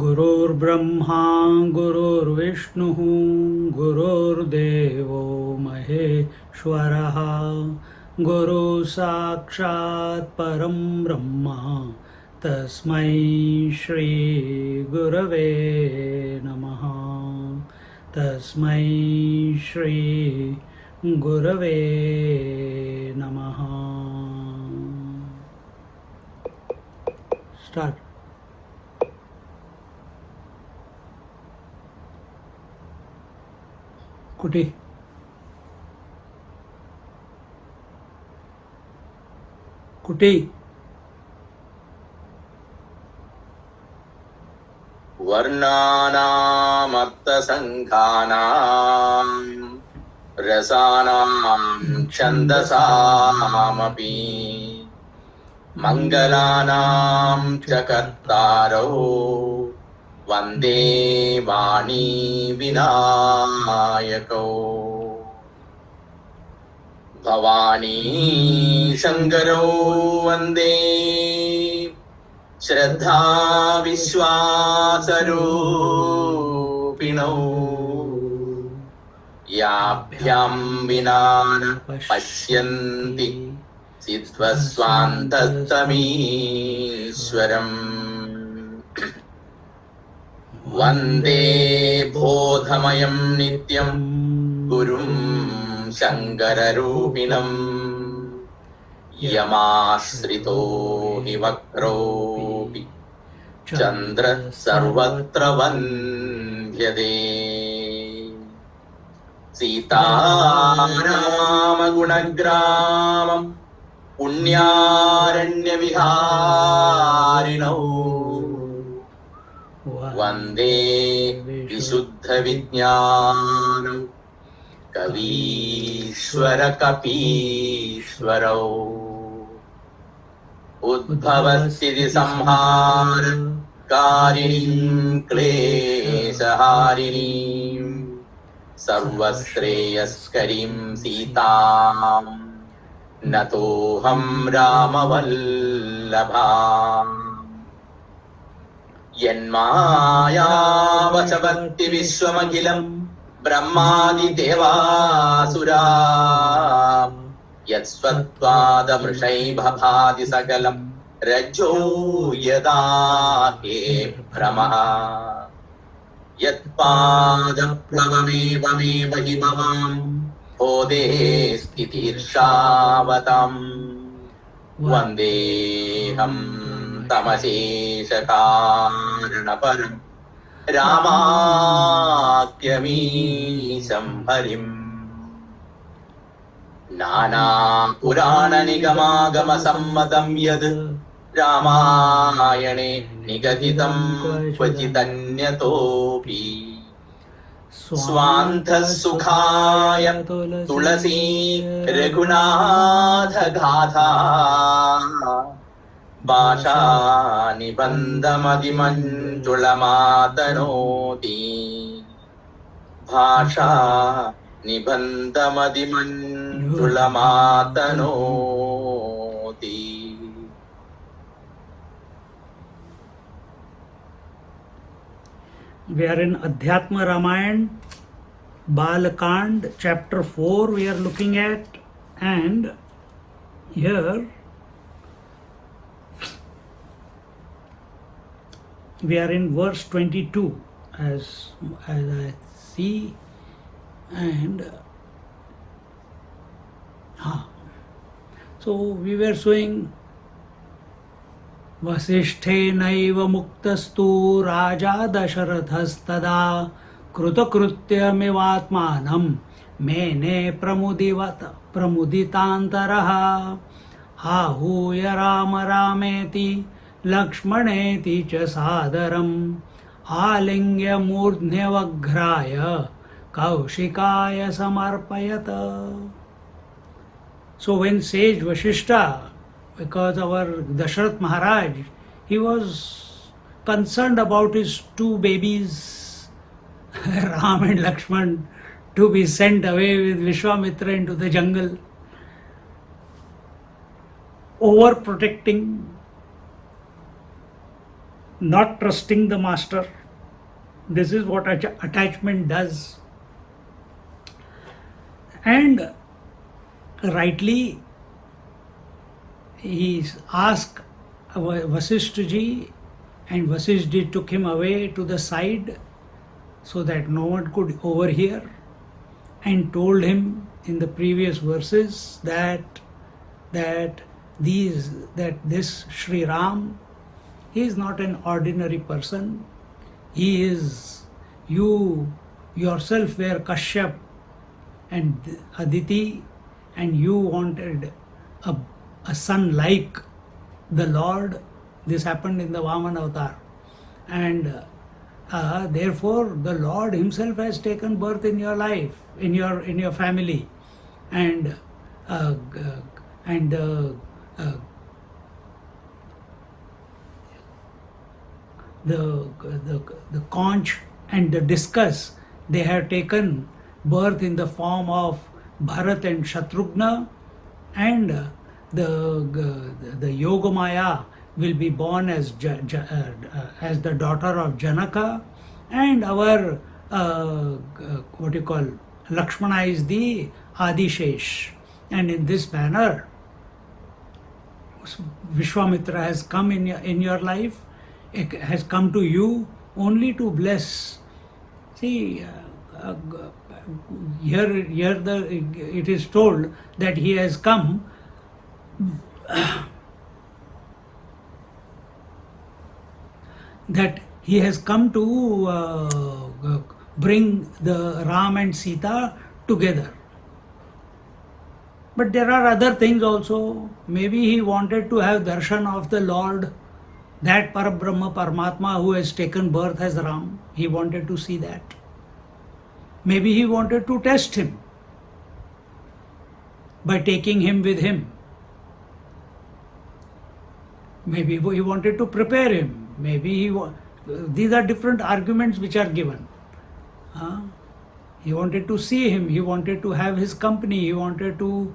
गुरुर्ब्रह्मा गुरुर्विष्णुः गुरुर्देवो महेश्वरः गुरुः साक्षात् परं ब्रह्म तस्मै श्री गुरवे नमः तस्मै श्री गुरवे नमः. Start. कुटी कुटी वर्णानामर्थसङ्घानां रसानां छन्दसामपि मङ्गलानां च कर्तारौ वन्दे वाणी विनायकौ भवानी शङ्करौ वन्दे श्रद्धा विश्वासरूपिणौ याभ्यां विना न पश्यन्ति चित्स्वान्तस्तमीश्वरम् वन्दे बोधमयं नित्यं गुरुं शङ्कररूपिणं यमाश्रितो हि वक्रोऽपि चन्द्रः सर्वत्र वन्द्यते सीतारामगुणग्रामं पुण्यारण्यविहारिणौ वन्दे विशुद्धविज्ञानं कवीश्वरकपीश्वरौ उद्भवस्थितिसंहारकारिणीं क्लेशहारिणीं सर्वश्रेयस्करीं सीतां नतोऽहं रामवल्लभाम् यन्मायावशवर्ति विश्वमखिलं ब्रह्मादिदेवासुरा यत्स्वत्वादमृषै भभाति सकलं रज्जो यदा हे भ्रमः यत्पादप्लवमेवमेव हि भवां बोधे स्थितिर्षावताम् वन्देऽहं तमशेषकारणपरं रामाख्यमीशं हरिम् नानापुराणनिगमागमसम्मतं यद् रामायणे निगदितं क्वचिदन्यतोऽपि स्वान्तः सुखाय तुलसी रघुनाथगाथा भाषा निबन्धमदिमञ्जुलमातनोति भाषा निबन्धमदिमञ्जुलमातनोति. We are in Adhyatma Ramayana, Balakand chapter 4 we are looking at, and here we are in verse 22 as I see, and so we were showing वसिष्ठेनैव मुक्तस्तु राजा दशरथस्तदा कृतकृत्यमिवात्मानं मेने प्रमुदितांतरः आहूय राम रामेति लक्ष्मणेति च सादरम् आलिङ्ग्य मूर्ध्न्यवघ्राय कौशिकाय समर्पयत. So when sage Vashishta, because our Dasharath Maharaj, he was concerned about his two babies, Ram and Lakshman, to be sent away with Vishwamitra into the jungle, overprotecting, not trusting the master. This is what attachment does. And rightly, he asked Vasishtha ji, and Vasishtha ji took him away to the side so that no one could overhear, and told him in the previous verses that this Sri Ram, he is not an ordinary person. He is, you yourself were Kashyap and Aditi, and you wanted a son like the Lord. This happened in the Vaman avatar, and therefore the Lord himself has taken birth in your life, in your family, and the conch and the discus, they have taken birth in the form of Bharat and Shatrughna, and the Yogamaya will be born as the daughter of Janaka, and our Lakshmana is the Adishesh, and in this manner Vishwamitra has come in your life. It has come to you only to bless. See, here it is told that he has come to bring the Ram and Sita together. But there are other things also. Maybe he wanted to have darshan of the Lord, that Parabrahma Paramatma who has taken birth as Ram. He wanted to see that. Maybe he wanted to test him by taking him with him. Maybe he wanted to prepare him. These are different arguments which are given. He wanted to see him. He wanted to have his company. He wanted to,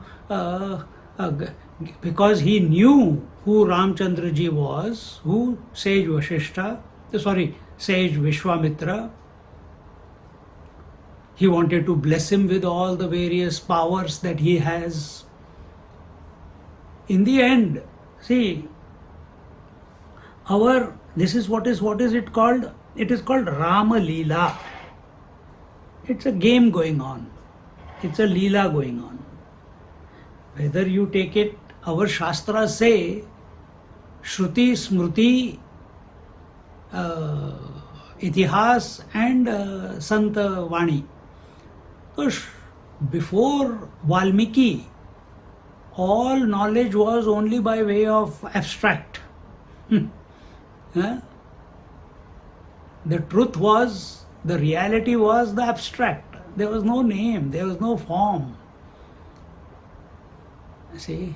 because he knew who Ramchandra ji was, who Sage Vishwamitra. He wanted to bless him with all the various powers that he has. In the end, see, this is what is it called? It is called Rama Leela. It's a game going on. It's a Leela going on. Whether you take it, our Shastras say, Shruti, Smruti, Itihas and Santa Vani. So before Valmiki, all knowledge was only by way of abstract. The truth was, the reality was the abstract. There was no name, there was no form. See,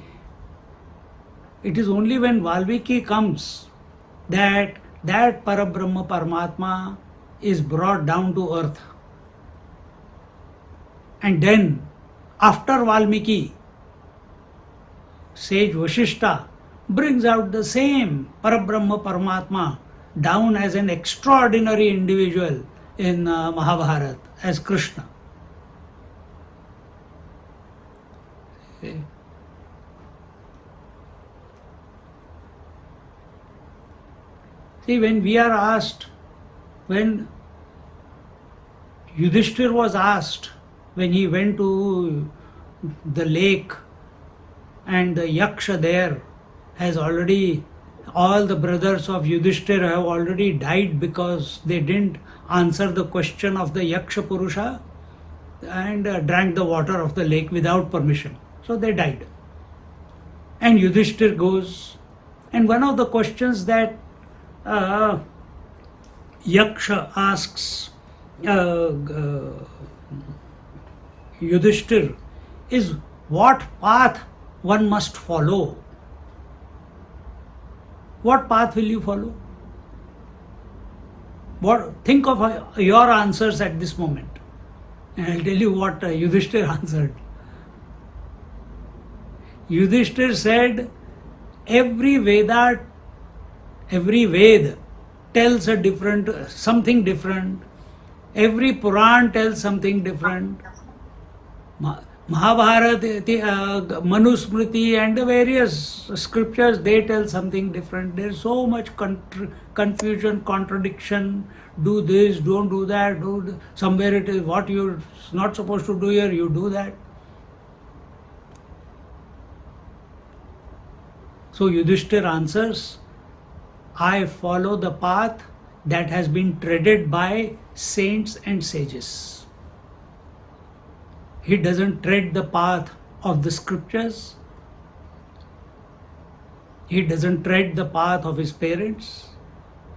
it is only when Valmiki comes that Parabrahma Paramatma is brought down to earth. And then, after Valmiki, Sage Vashishta brings out the same Parabrahma Paramatma down as an extraordinary individual in Mahabharata as Krishna. See? See, when we are asked, when Yudhishthir was asked, when he went to the lake and the Yaksha there has already, all the brothers of Yudhishthir have already died because they didn't answer the question of the Yaksha Purusha. and drank the water of the lake without permission. So they died. And Yudhishthir goes, and one of the questions that Yaksha asks Yudhishthir is, what path one must follow? What path will you follow? Think of your answers at this moment. And I'll tell you what Yudhishthir answered. Yudhishthir said, every Ved tells something different. Every Puran tells something different. Mahabharata, Manusmriti and the various scriptures, they tell something different. There's so much confusion, contradiction. Do this, don't do that. Somewhere it is what you're not supposed to do here, you do that. So Yudhishthir answers, I follow the path that has been treaded by saints and sages. He doesn't tread the path of the scriptures. He doesn't tread the path of his parents.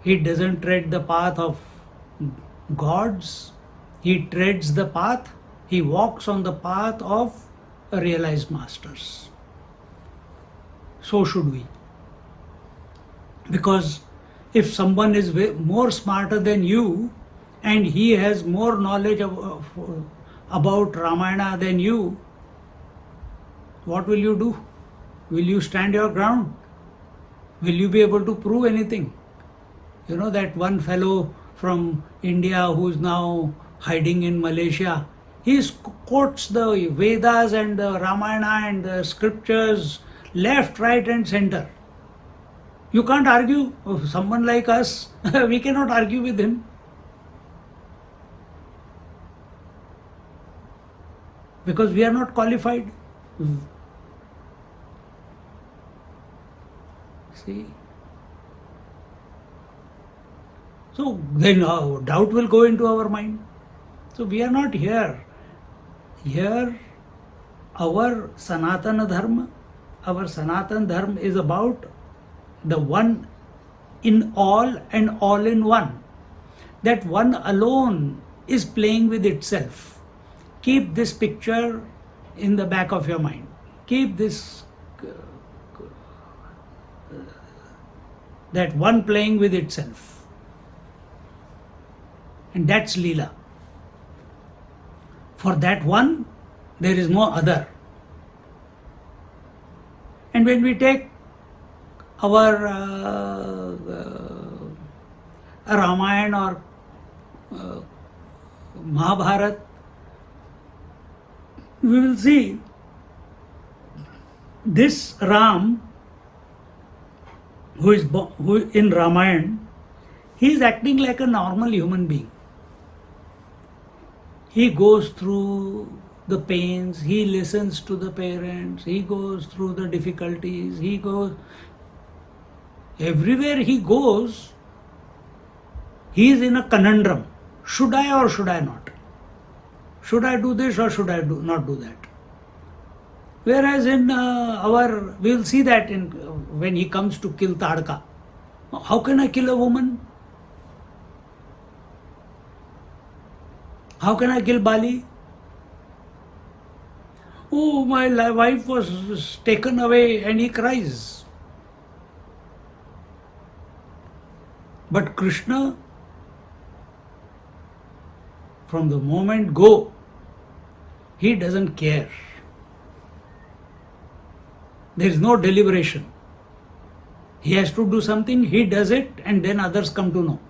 He doesn't tread the path of gods. He treads the path, he walks on the path of realized masters. So should we. Because if someone is more smarter than you and he has more knowledge about Ramayana than you, what will you do? Will you stand your ground? Will you be able to prove anything? You know that one fellow from India who is now hiding in Malaysia, he quotes the Vedas and the Ramayana and the scriptures left, right and center. You can't argue. Someone like us, we cannot argue with him. Because we are not qualified. See? So then doubt will go into our mind. So we are not here. Here our Sanatana Dharma, is about the one in all and all in one. That one alone is playing with itself. Keep this picture in the back of your mind. Keep this, that one playing with itself. And that's Leela. For that one, there is no other. And when we take our Ramayana or Mahabharata, we will see this Ram, who in Ramayana, he is acting like a normal human being. He goes through the pains, he listens to the parents, he goes through the difficulties, everywhere he goes, he is in a conundrum. Should I or should I not? Should I do this or should I not do that? Whereas in we will see that when he comes to kill Tadka. How can I kill a woman? How can I kill Bali? Oh, my wife was taken away, and he cries. But Krishna, from the moment go, he doesn't care. There is no deliberation. He has to do something, he does it, and then others come to know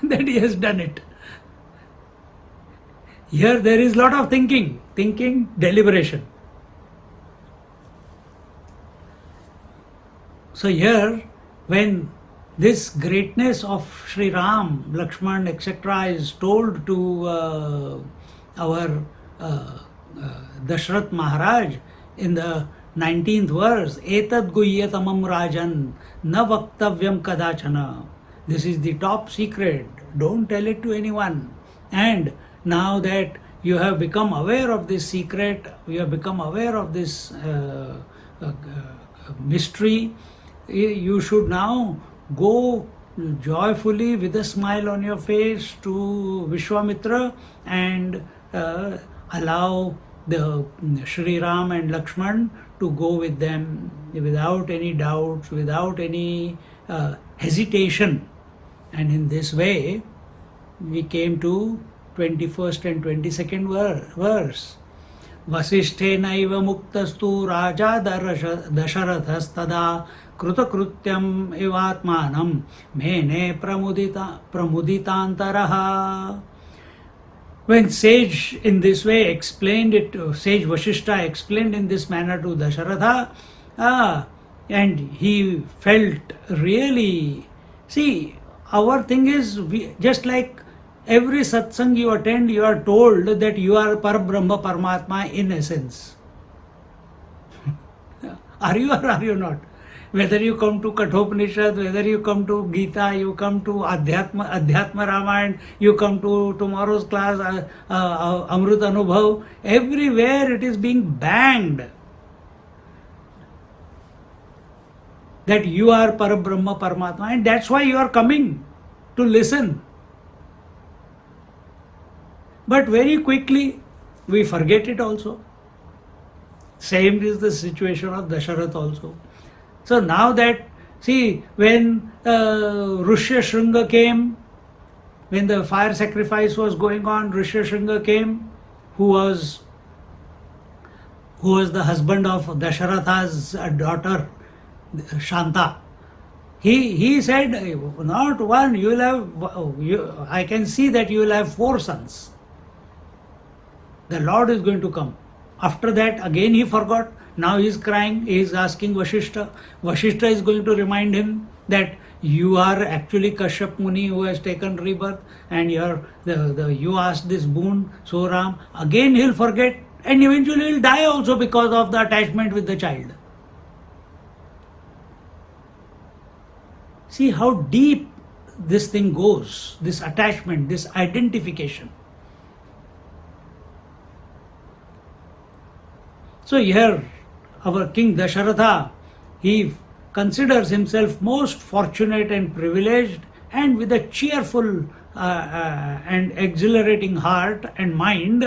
that he has done it. Here there is lot of thinking, deliberation. So here, when this greatness of Sri Ram, Lakshman, etc. is told to our Dashrath Maharaj in the 19th verse, Etad Guyyatamam Rajan Na Vaktavyam Kadachana. This is the top secret. Don't tell it to anyone. And now that you have become aware of this secret, you have become aware of this mystery, you should now go joyfully with a smile on your face to Vishwamitra and allow the Shri Ram and Lakshman to go with them without any doubts, without any hesitation. And in this way, we came to 21st and 22nd verse. वसिष्ठेनैव मुक्तस्तु राजा दशरथस्तदा कृतकृत्यम् इवात्मानं मेने प्रमुदितान्तरः. When sage in this way explained it, sage Vasishta explained in this manner to Dasharatha, and he felt really, see, our thing is, just like every satsang you attend, you are told that you are Parabrahma Paramatma in essence. Are you or are you not? Whether you come to Kathopanishad, whether you come to Gita, you come to Adhyatma Ramayana, you come to tomorrow's class, Amrit Anubhav, everywhere it is being banged that you are Parabrahma Paramatma, and that's why you are coming to listen. But very quickly we forget it also. Same is the situation of Dasharatha also. So now that, see, when Rishyasringa came, when the fire sacrifice was going on, Rishyasringa came, who was the husband of Dasharatha's daughter, Shanta. He said, not one, you will have, I can see that you will have 4 sons. The Lord is going to come. After that, again he forgot. Now he is crying, he is asking Vasishta. Vasishta is going to remind him that you are actually Kashyap Muni who has taken rebirth, and you asked this boon, so Ram. Again he will forget, and eventually he will die also because of the attachment with the child. See how deep this thing goes, this attachment, this identification. So here, our King Dasharatha, he considers himself most fortunate and privileged, and with a cheerful and exhilarating heart and mind,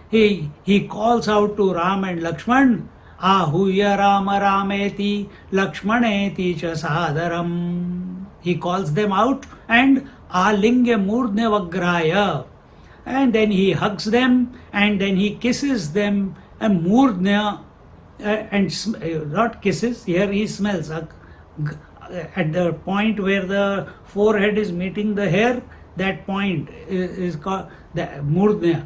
he calls out to Ram and Lakshman, Ahuya Rama Rameti Lakshmaneti cha Sadaram. He calls them out and Alingya Murdhya Vagraya. And then he hugs them, and then he kisses them, and Murdhya, and not kisses, here he smells. At the point where the forehead is meeting the hair, that point is called the Murdhya.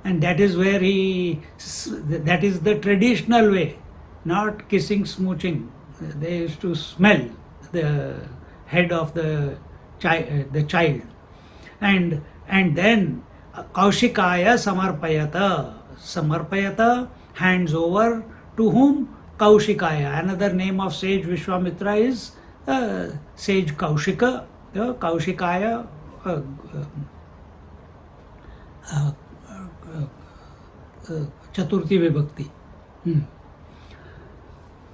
And that is where that is the traditional way, not kissing, smooching. They used to smell the head of the child. And then Kaushikaya Samarpayata, hands over to whom? Kaushikaya. Another name of sage Vishwamitra is sage Kaushika. Kaushikaya, Chaturthi Vibhakti.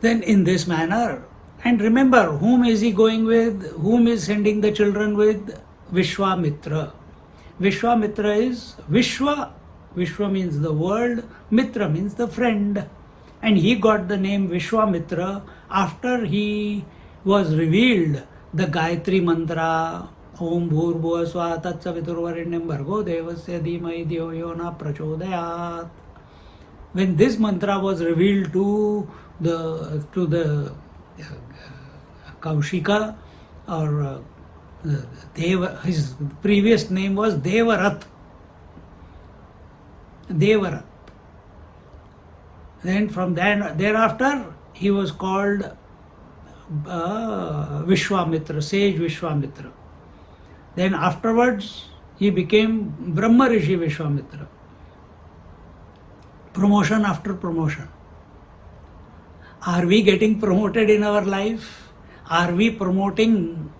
Then in this manner, and remember, whom is he going with? Whom is sending the children with? Vishwamitra. Vishwamitra is Vishwa. Vishwa means the world, Mitra means the friend. And he got the name Vishwamitra after he was revealed the Gayatri Mantra, Om Bhurbhuva Swaha Tat Saviturvarenyam Bhargo Devasya Dhimai Dhyo Yo Na Prachodayat. When this mantra was revealed to the Kaushika, or his previous name was Devarath. Then from thereafter he was called Vishwamitra, sage Vishwamitra. Then afterwards he became Brahma Rishi Vishwamitra. Promotion after promotion. Are we getting promoted in our life? Are we getting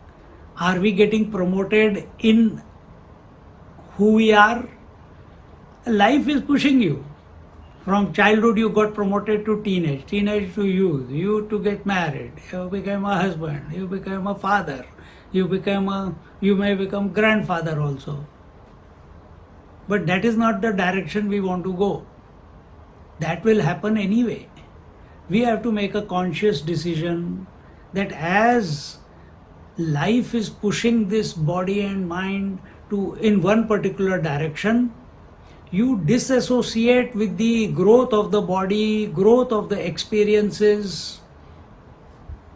promoted in who we are? Life is pushing you. From childhood you got promoted to teenage, teenage to youth, you to get married, you became a husband, you became a father, you may become grandfather also. But that is not the direction we want to go. That will happen anyway. We have to make a conscious decision that as life is pushing this body and mind to in one particular direction, you disassociate with the growth of the body, growth of the experiences,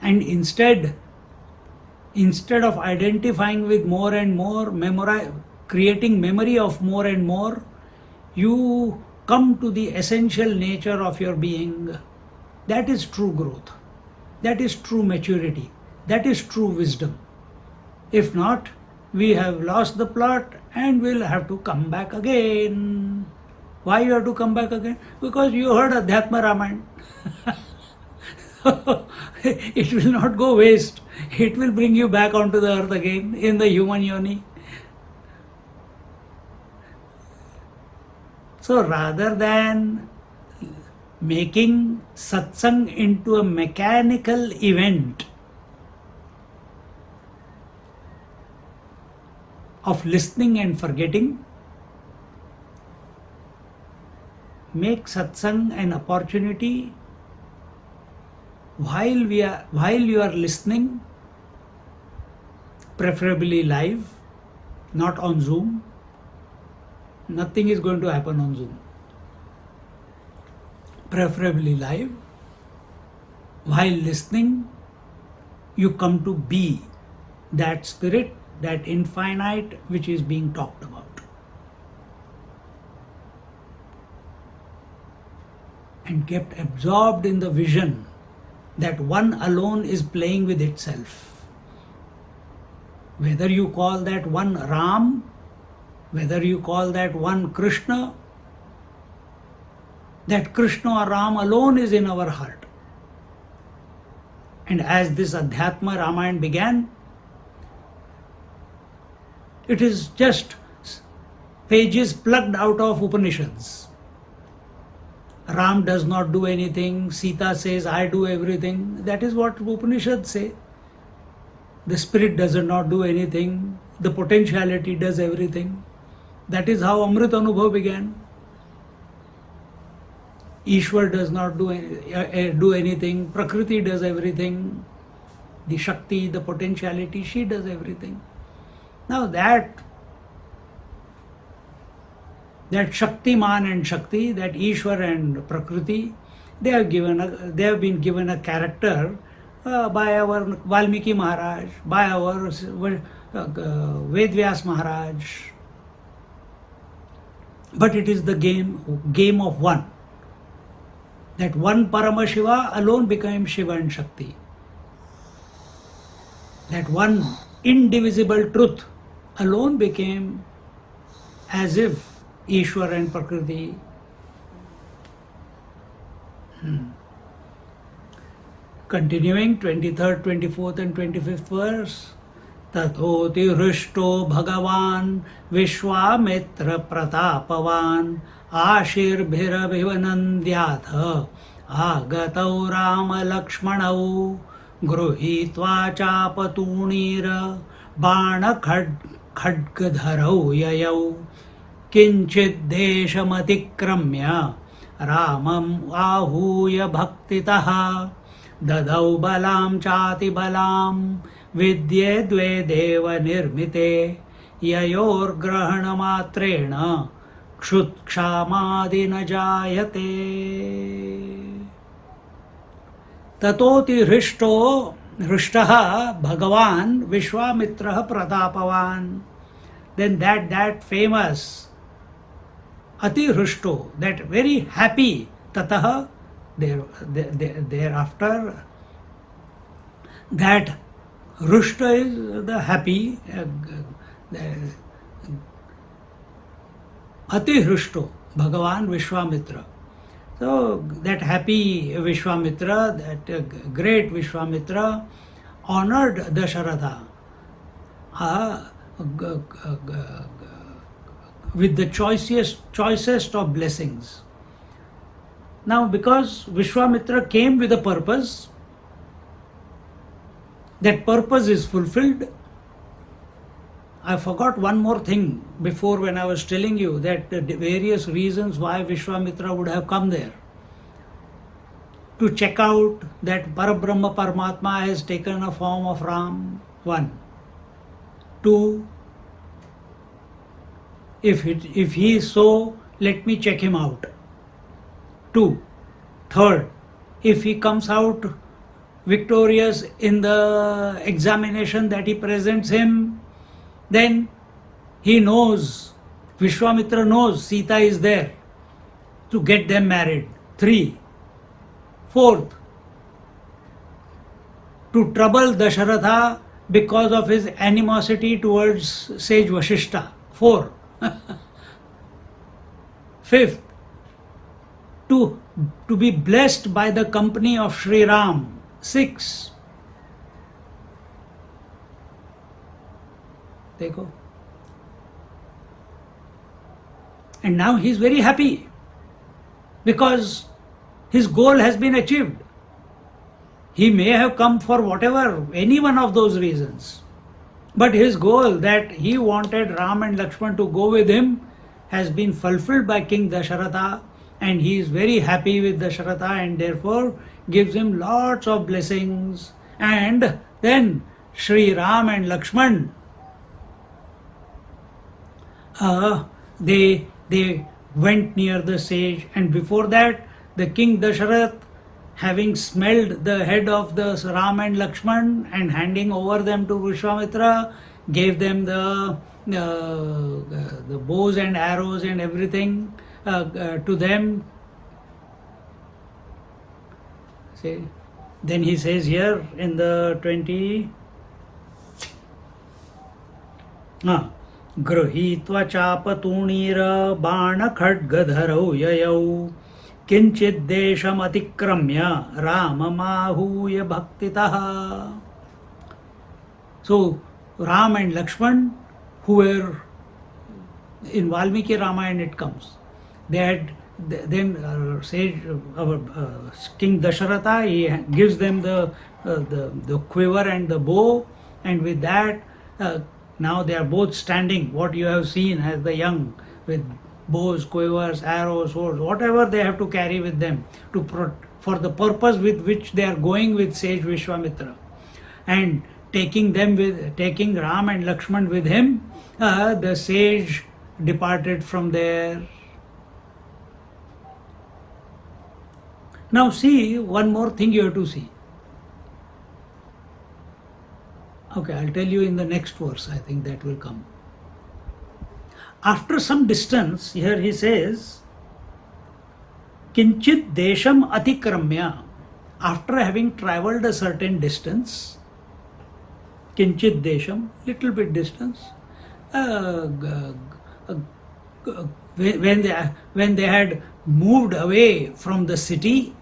and instead of identifying with more and more, creating memory of more and more, you come to the essential nature of your being. That is true growth. That is true maturity. That is true wisdom. If not, we have lost the plot and we'll have to come back again. Why you have to come back again? Because you heard Adhyatma Ramayana. It will not go waste. It will bring you back onto the earth again in the human yoni. So rather than making satsang into a mechanical event of listening and forgetting, make satsang an opportunity while you are listening, preferably live, not on Zoom. Nothing is going to happen on Zoom. Preferably live. While listening, you come to be that spirit, that infinite which is being talked about. And get absorbed in the vision that one alone is playing with itself. Whether you call that one Ram, whether you call that one Krishna, that Krishna or Ram alone is in our heart. And as this Adhyatma Ramayana began, it is just pages plucked out of Upanishads. Ram does not do anything, Sita says, I do everything. That is what Upanishads say. The spirit does not do anything, the potentiality does everything. That is how Amrit Anubhav began. Ishwar does not do anything, Prakriti does everything. The Shakti, the potentiality, she does everything. Now that Shaktiman and Shakti, that Ishwar and Prakriti, they have been given a character by our Valmiki Maharaj, by our Vedvyas Maharaj. But it is the game of one. That one Paramashiva alone became Shiva and Shakti. That one indivisible truth alone became as if Ishwar and Prakriti. Continuing, 23rd, 24th and 25th verse. Tathoti Hrishto Bhagavan Vishwamitra Pratapavan Ashirbhirabhivanandhyatha Agatau Rama Lakshmanau Gruhitva Chapatunira Bana Khadgadharau Yayau Kinchid Deshamatikkramya Ramam Ahuya Bhaktitaha Dadau Balam Chati Balam Vidye Dve Deva Nirmite Yayor Grahana Matrena Kshutshamadi na jayate. Tatoti Hrishtaha Bhagavan Vishwamitraha Pratapavan. Then that famous Ati Hrishto, that very happy Tataha, thereafter, that Hrishta is the happy, Ati Hrishto, Bhagavan Vishwamitra. So that happy Vishwamitra, that great Vishwamitra, honored Dasharatha, with the choicest of blessings. Now, because Vishwamitra came with a purpose, that purpose is fulfilled. I forgot one more thing before when I was telling you that the various reasons why Vishwamitra would have come there. To check out that Parabrahma Paramatma has taken a form of Ram, 1. 2. If he is so, let me check him out. 2. Third, if he comes out victorious in the examination that he presents him, then he knows, Vishwamitra knows Sita is there to get them married. 3. Fourth, to trouble Dasharatha because of his animosity towards sage Vashishta. 4. Fifth, to be blessed by the company of Sri Ram. 6. Dekho. And now he is very happy because his goal has been achieved. He may have come for whatever, any one of those reasons. But his goal that he wanted Ram and Lakshman to go with him has been fulfilled by King Dasharatha, and he is very happy with Dasharatha and therefore gives him lots of blessings. And then Sri Ram and Lakshman, they went near the sage, and before that the King Dasharath, having smelled the head of the Ram and Lakshman and handing over them to Vishwamitra, gave them the bows and arrows and everything to them. See, then he says here in the 20, गृहीत्वा चापतूणीर बाणखड्गधरौ ययौ किंचित् देशमतिक्रम्य राममाहूय भक्तितः. So Ram and Lakshman, who were in Valmiki Ramayana, it comes, they had then sage King Dasharatha, he gives them the quiver and the bow, and with that now they are both standing, what you have seen as the young, with bows, quivers, arrows, swords, whatever they have to carry with them for the purpose with which they are going with sage Vishwamitra, and taking Ram and Lakshman with him, the sage departed from there. Now see, one more thing you have to see. Okay, I'll tell you in the next verse, I think that will come. After some distance, here he says, Kinchit desham atikramya. After having travelled a certain distance, Kinchit desham, little bit distance, when they had moved away from the city,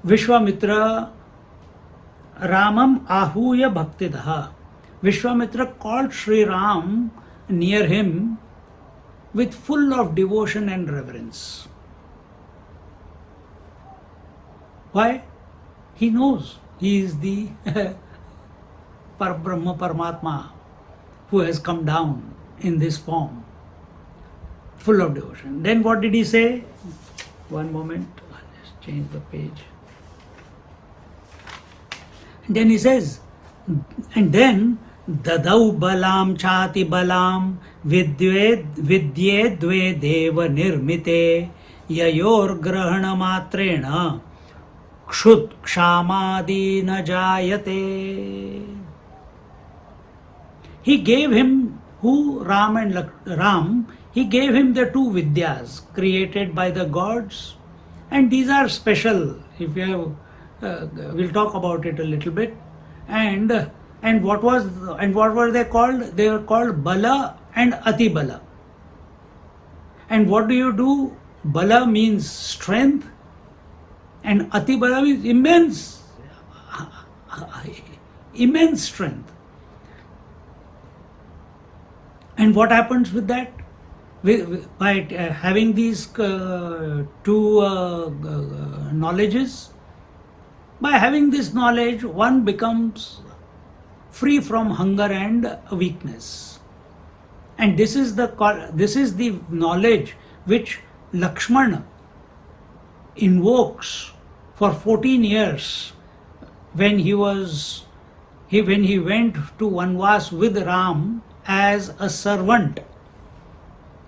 Vishwamitra Ramam ahuya bhaktitaha. Vishwamitra called Sri Ram near him with full of devotion and reverence. Why? He knows he is the Parabrahma Paramatma who has come down in this form, full of devotion. Then what did he say? One moment, I'll just change the page. Then he says, and then Dadau balam chati balam vidye dve deva nirmite yayor grahana matrena kshut kshamadi na jayate. He gave him, Ram, he gave him the two vidyas created by the gods, and these are special. If you have we'll talk about it a little bit. And what were they called? They were called Bala and Ati Bala. And what do you do? Bala means strength, and Ati Bala means immense strength. And what happens with that? By having these two knowledges, by having this knowledge, one becomes free from hunger and weakness. And this is the knowledge which Lakshmana invokes for 14 years when he went to Vanvas with Ram as a servant.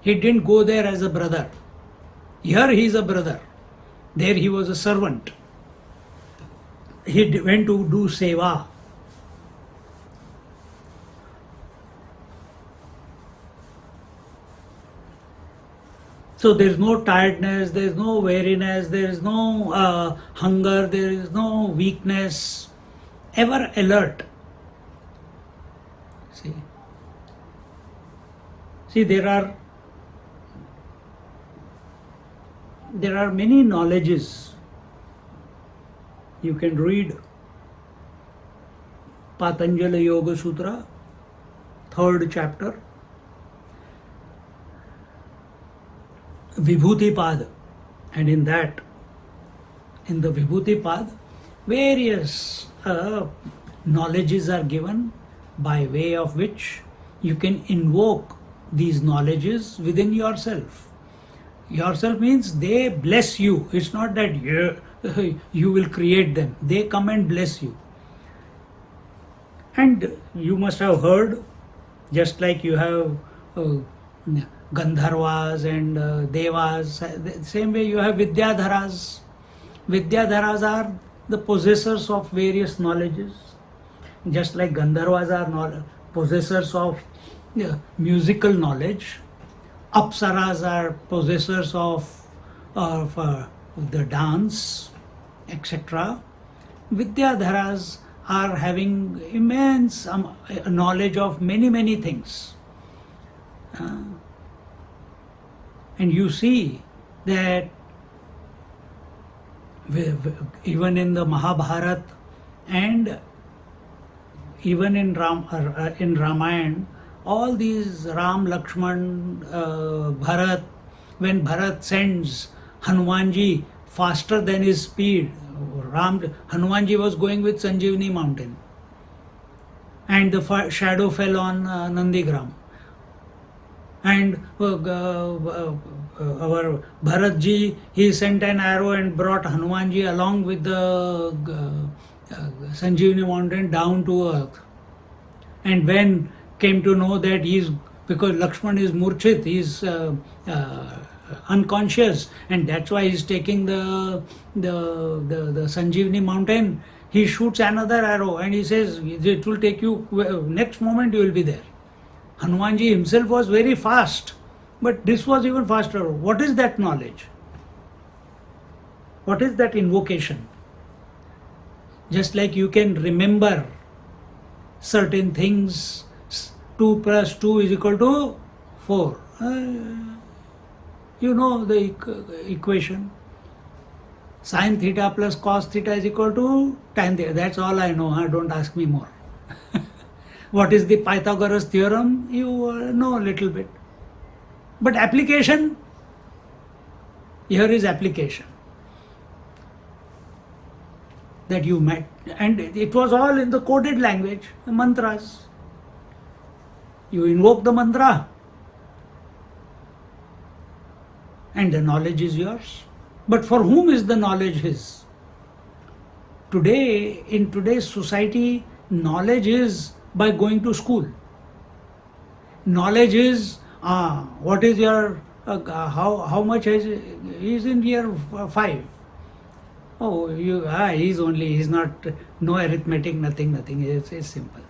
He didn't go there as a brother. Here he is a brother. There he was a servant. He went to do seva. So there is no tiredness, there is no weariness, there is no hunger, there is no weakness. Ever alert. See, there are many knowledges. You can read Patanjali Yoga Sutra, 3rd chapter, Vibhuti Pad, and in the Vibhuti Pad, various knowledges are given by way of which you can invoke these knowledges within yourself. Yourself means they bless you. It's not that you will create them. They come and bless you. And you must have heard, just like you have Gandharvas and Devas, the same way you have Vidyadharas. Vidyadharas are the possessors of various knowledges. Just like Gandharvas are possessors of musical knowledge, Apsaras are possessors of the dance, etc. Vidyadharas are having immense knowledge of many things. And you see that even in the Mahabharata and even in Ramayana, all these Ram, Lakshman, Bharat, when Bharat sends Hanumanji faster than his speed, Hanumanji was going with Sanjeevani mountain, and the shadow fell on Nandigram, and our Bharatji, he sent an arrow and brought Hanumanji along with the Sanjeevani mountain down to earth. And when came to know that because Lakshman is murchit, he is unconscious, and that's why he's taking the Sanjeevani mountain, he shoots another arrow and he says, it will take you, next moment you will be there. Hanumanji himself was very fast, but this was even faster. What is that knowledge? What is that invocation? Just like you can remember certain things, 2 plus 2 is equal to 4. You know the equation. Sin theta plus cos theta is equal to tan theta. That's all I know. Don't ask me more. What is the Pythagoras theorem? You know a little bit. But application, here is application. That you met. And it was all in the coded language, the mantras. You invoke the mantra, and the knowledge is yours. But for whom is the knowledge his? Today, in today's society, knowledge is by going to school. Knowledge is, what is your, how much he's in year 5. Oh, he's not, no arithmetic, nothing, it's simple.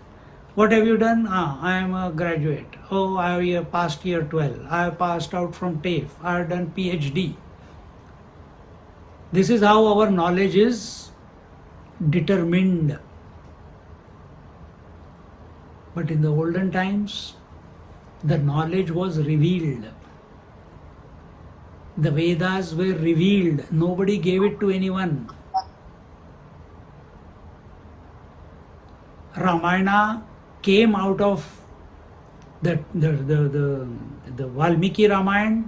What have you done? I am a graduate. Oh, I have passed year 12. I have passed out from TAFE. I have done PhD. This is how our knowledge is determined. But in the olden times, the knowledge was revealed. The Vedas were revealed. Nobody gave it to anyone. Ramayana came out of the Valmiki Ramayana,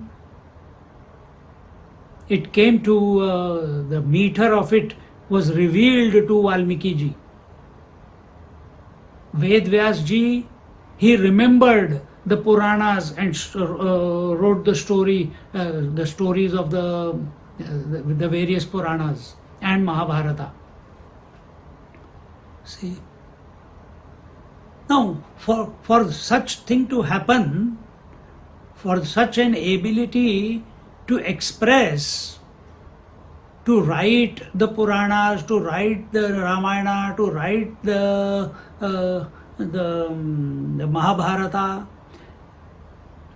it came to the meter of it was revealed to Valmiki ji. Ved Vyas ji, he remembered the Puranas and wrote the stories of the various Puranas and Mahabharata. See, now for such thing to happen, for such an ability to express, to write the Puranas, to write the Ramayana, to write the Mahabharata,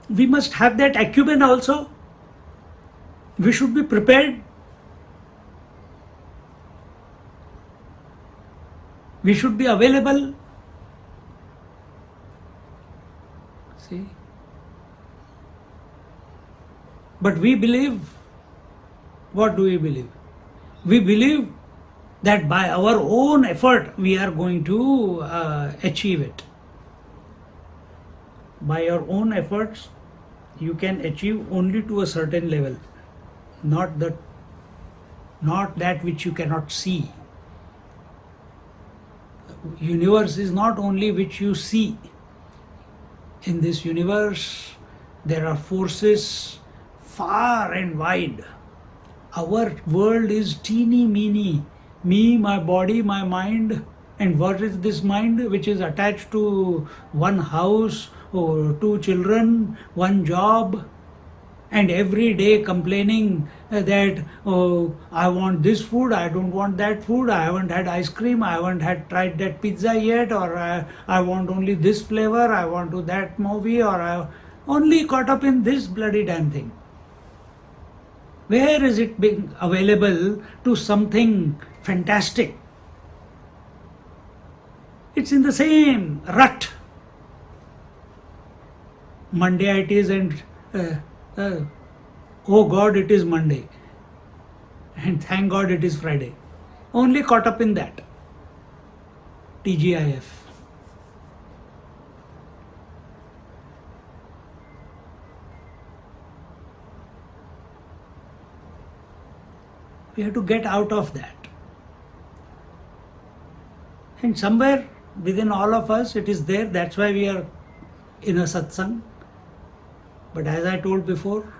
we must have that acumen also. We should be prepared. We should be available. See? But we believe, what do we believe? We believe that by our own effort we are going to achieve it. By your own efforts you can achieve only to a certain level, not that which you cannot see. Universe is not only which you see. In this universe there are forces far and wide. Our world is teeny meeny. Me, my body, my mind. And what is this mind? Which is attached to one house or two children, one job, and every day complaining that, oh, I want this food, I don't want that food, I haven't had ice cream, I haven't tried that pizza yet, or I want only this flavor, I want to that movie, or I only caught up in this bloody damn thing. Where is it being available to something fantastic? It's in the same rut. Monday it is, and oh God, it is Monday. And thank God it is Friday. Only caught up in that. TGIF. We have to get out of that. And somewhere within all of us it is there. That's why we are in a satsang. But as I told before,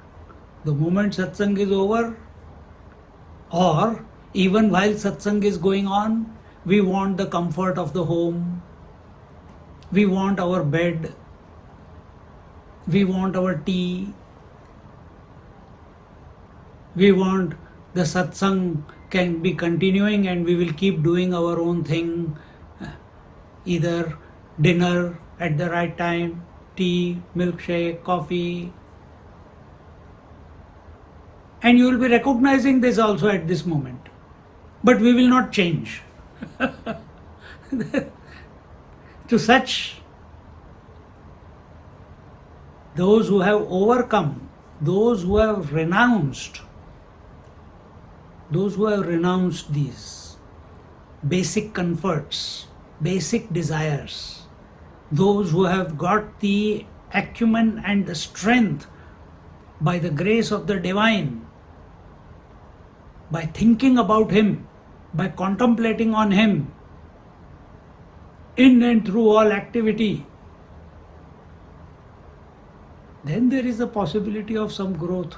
the moment satsang is over, or even while satsang is going on, we want the comfort of the home, we want our bed, we want our tea, we want the satsang can be continuing and we will keep doing our own thing, either dinner at the right time, tea, milkshake, coffee. And you will be recognizing this also at this moment. But we will not change. To such, those who have overcome, those who have renounced these basic comforts, basic desires, those who have got the acumen and the strength by the grace of the divine, by thinking about him, by contemplating on him, in and through all activity, then there is a possibility of some growth.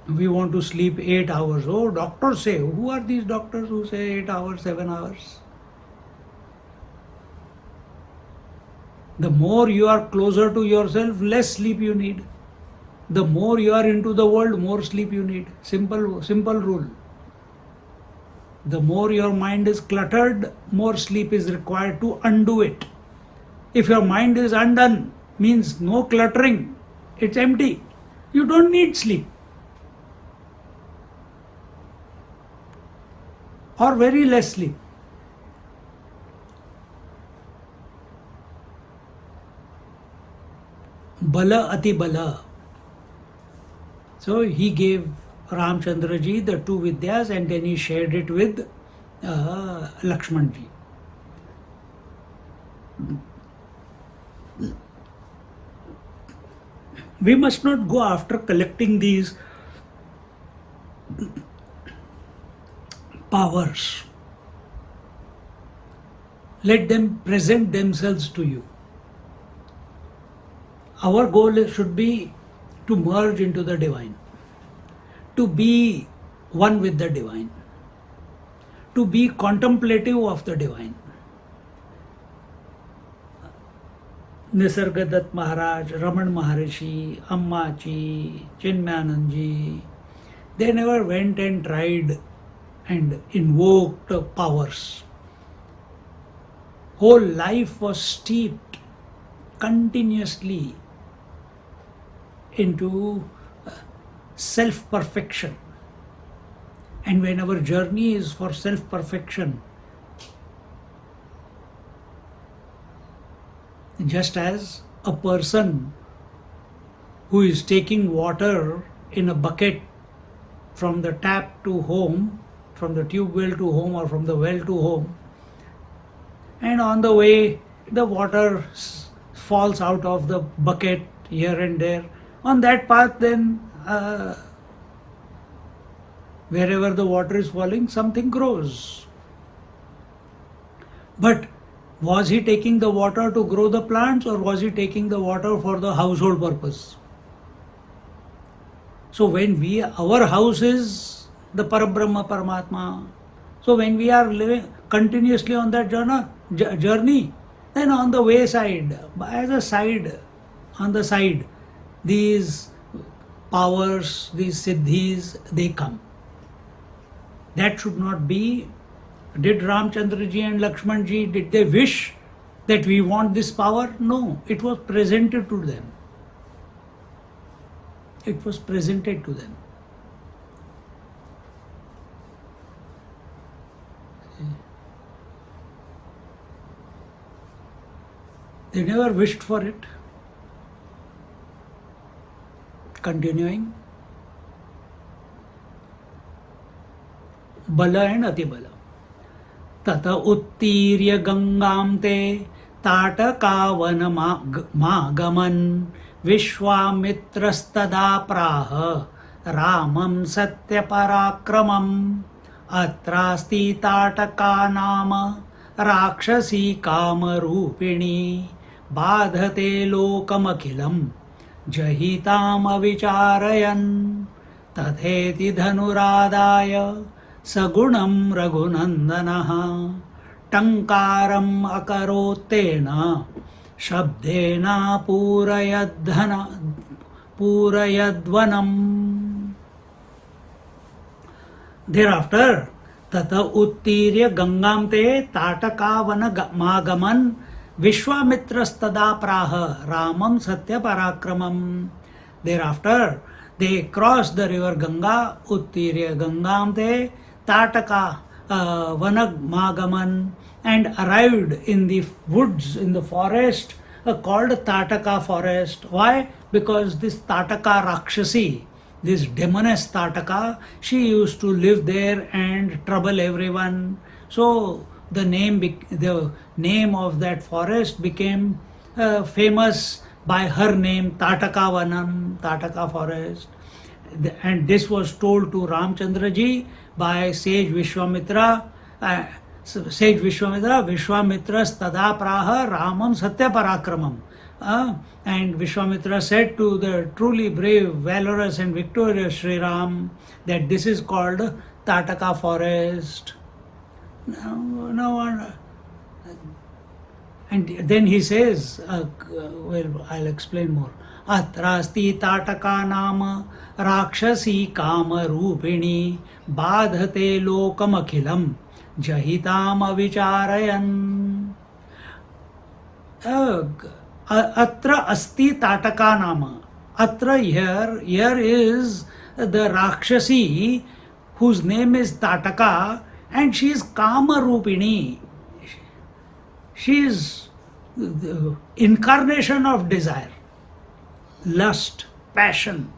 We want to sleep 8 hours. Oh, doctors say, who are these doctors who say 8 hours, 7 hours? The more you are closer to yourself, less sleep you need. The more you are into the world, more sleep you need. Simple rule. The more your mind is cluttered, more sleep is required to undo it. If your mind is undone, means no cluttering, it's empty. You don't need sleep. Or very less sleep. Bala ati bala. So he gave Ramchandra ji the 2 Vidyas and then he shared it with Lakshman ji. We must not go after collecting these powers. Let them present themselves to you. Our goal should be to merge into the divine, to be one with the divine, to be contemplative of the divine. Nisargadatt Maharaj, Raman Maharishi, Ammaji, Chinmayananji, they never went and tried and invoked powers. Whole life was steeped continuously into self-perfection. And when our journey is for self-perfection, just as a person who is taking water in a bucket from the tap to home, from the tube well to home or from the well to home, and on the way the water falls out of the bucket here and there. On that path then wherever the water is falling, something grows. But was he taking the water to grow the plants, or was he taking the water for the household purpose? So when our house is the Parabrahma Paramatma, so when we are living continuously on that journey, then on the wayside, as a side, on the side, these powers, these siddhis, they come. That should not be. Did Ramchandraji and Lakshmanji, did they wish that we want this power? No, it was presented to them. It was presented to them. They never wished for it. Continuing. Bala and Atibala. Tata uttirya gangam te tatakavan magaman vishwamitrastada praha ramam satyaparakramam atrasti tataka nama rakshasi kamarupini badhate lokamakhilam jahitam avicharayan tatheti dhanuradaya sagunam raghunandanaha tankaram akarottena shabdena purayadvanam. Thereafter, tata uttirya gangam te tatakavana magaman vishwamitrastada praha ramam satya parakramam. Thereafter, they crossed the river Ganga, uttirya gangam te tataka vanagmagaman, and arrived in the woods, in the forest called Tataka forest. Why? Because this Tataka Rakshasi, this demoness Tataka, she used to live there and trouble everyone. So the name of that forest became famous by her name, Tataka Vanam, Tataka forest. And this was told to Ramchandraji by sage Vishwamitra. Sage Vishwamitra, Vishwamitra's tada praha ramam satya parakramam. And Vishwamitra said to the truly brave, valorous and victorious Sri Ram that this is called Tataka forest. And then he says, well, I'll explain more. Atrasti tataka nama rakshasi kama rupini badhate lokam akhilam jahitam avicharayan. Atra asti tataka nama. Atra here is the Rakshasi whose name is Tataka, and she is Kama Rupini. She is the incarnation of desire, lust, passion.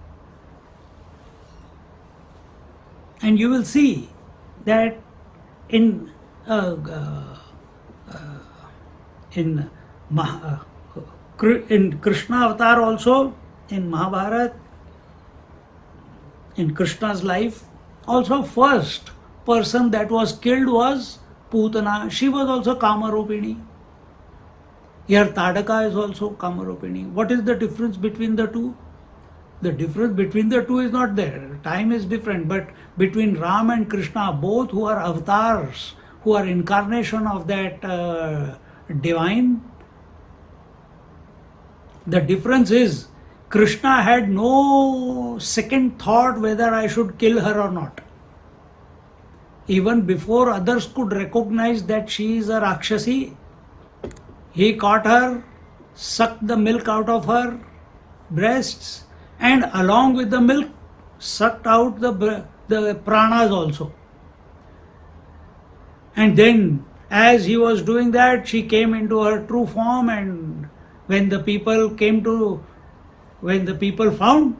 And you will see that in In Krishna avatar also, in Mahabharata, in Krishna's life, also first person that was killed was Putana. She was also Kamarupini. Here Tadaka is also Kamarupini. What is the difference between the two? The difference between the two is not there. Time is different, but between Ram and Krishna, both who are avatars, who are incarnation of that divine, the difference is Krishna had no second thought whether I should kill her or not. Even before others could recognize that she is a Rakshasi, he caught her, sucked the milk out of her breasts, and along with the milk, sucked out the pranas also. And then, as he was doing that, she came into her true form, and when the people found,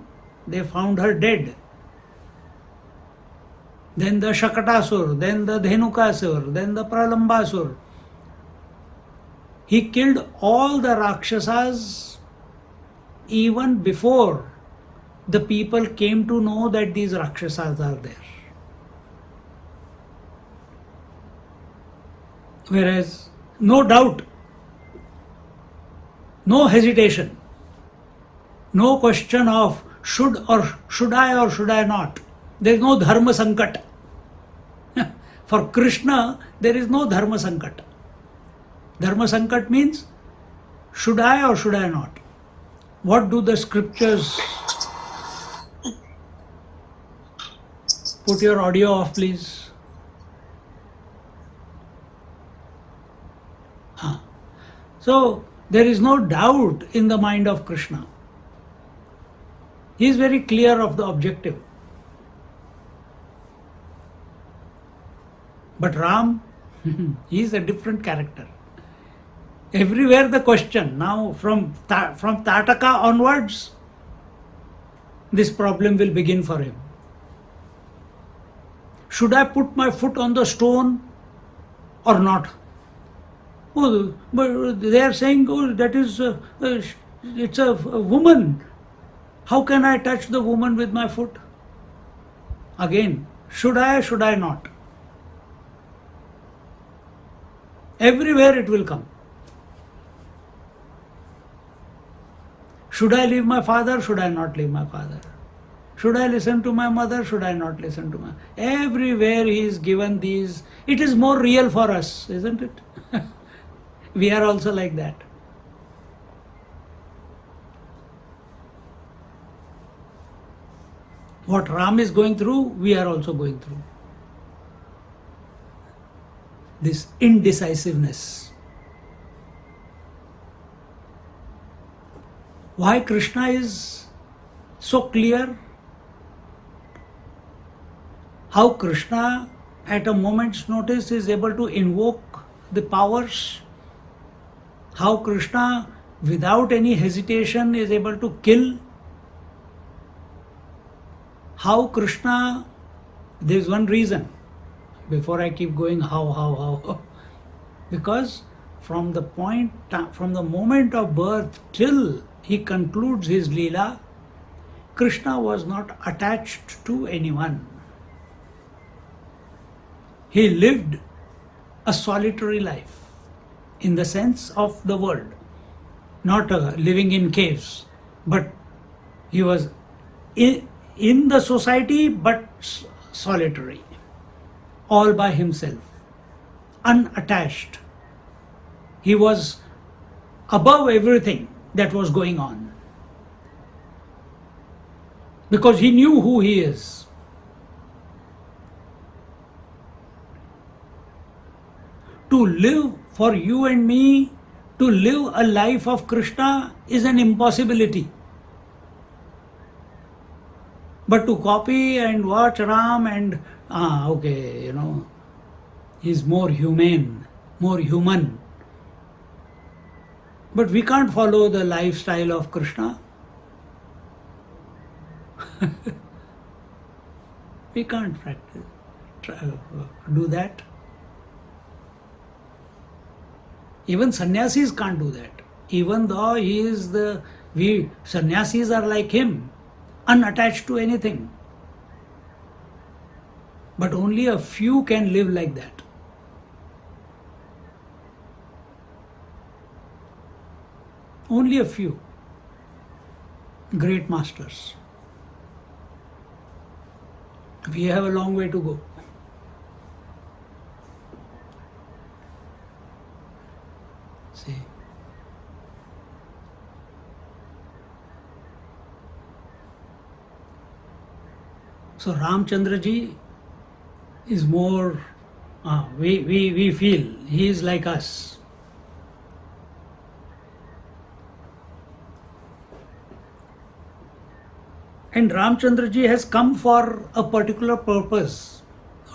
they found her dead. Then the Shakatasur, then the Dhenukasur, then the Pralambasur. He killed all the Rakshasas even before the people came to know that these Rakshasas are there. Whereas, no doubt, no hesitation, no question of should I or should I not. There is no dharma sankat. For Krishna, there is no dharma sankat. Dharma sankat means should I or should I not? What do the scriptures? Put your audio off, please. So, there is no doubt in the mind of Krishna. He is very clear of the objective. But Ram, he is a different character. Everywhere the question, now from Tataka onwards, this problem will begin for him. Should I put my foot on the stone or not? Oh, but they are saying, oh, that is, it's a woman. How can I touch the woman with my foot? Again, should I not? Everywhere it will come. Should I leave my father? Should I not leave my father? Should I listen to my mother? Should I not listen to my... Everywhere he is given these... It is more real for us, isn't it? We are also like that. What Ram is going through, we are also going through. This indecisiveness. Why Krishna is so clear? How Krishna at a moment's notice is able to invoke the powers. How Krishna without any hesitation is able to kill. How Krishna, there is one reason. Before I keep going, how? Because from the moment of birth till he concludes his Leela, Krishna was not attached to anyone. He lived a solitary life in the sense of the word, not living in caves, but he was in the society but solitary, all by himself, unattached. He was above everything that was going on because he knew who he is. To live for you and me, to live a life of Krishna is an impossibility. But to copy and watch Ram and, he's more humane, more human. But we can't follow the lifestyle of Krishna. We can't do that. Even sannyasis can't do that. Even though he is sannyasis are like him, unattached to anything. But only a few can live like that. Only a few great masters. We have a long way to go. See. So Ramchandra ji is more, we feel he is like us. And Ramchandra ji has come for a particular purpose.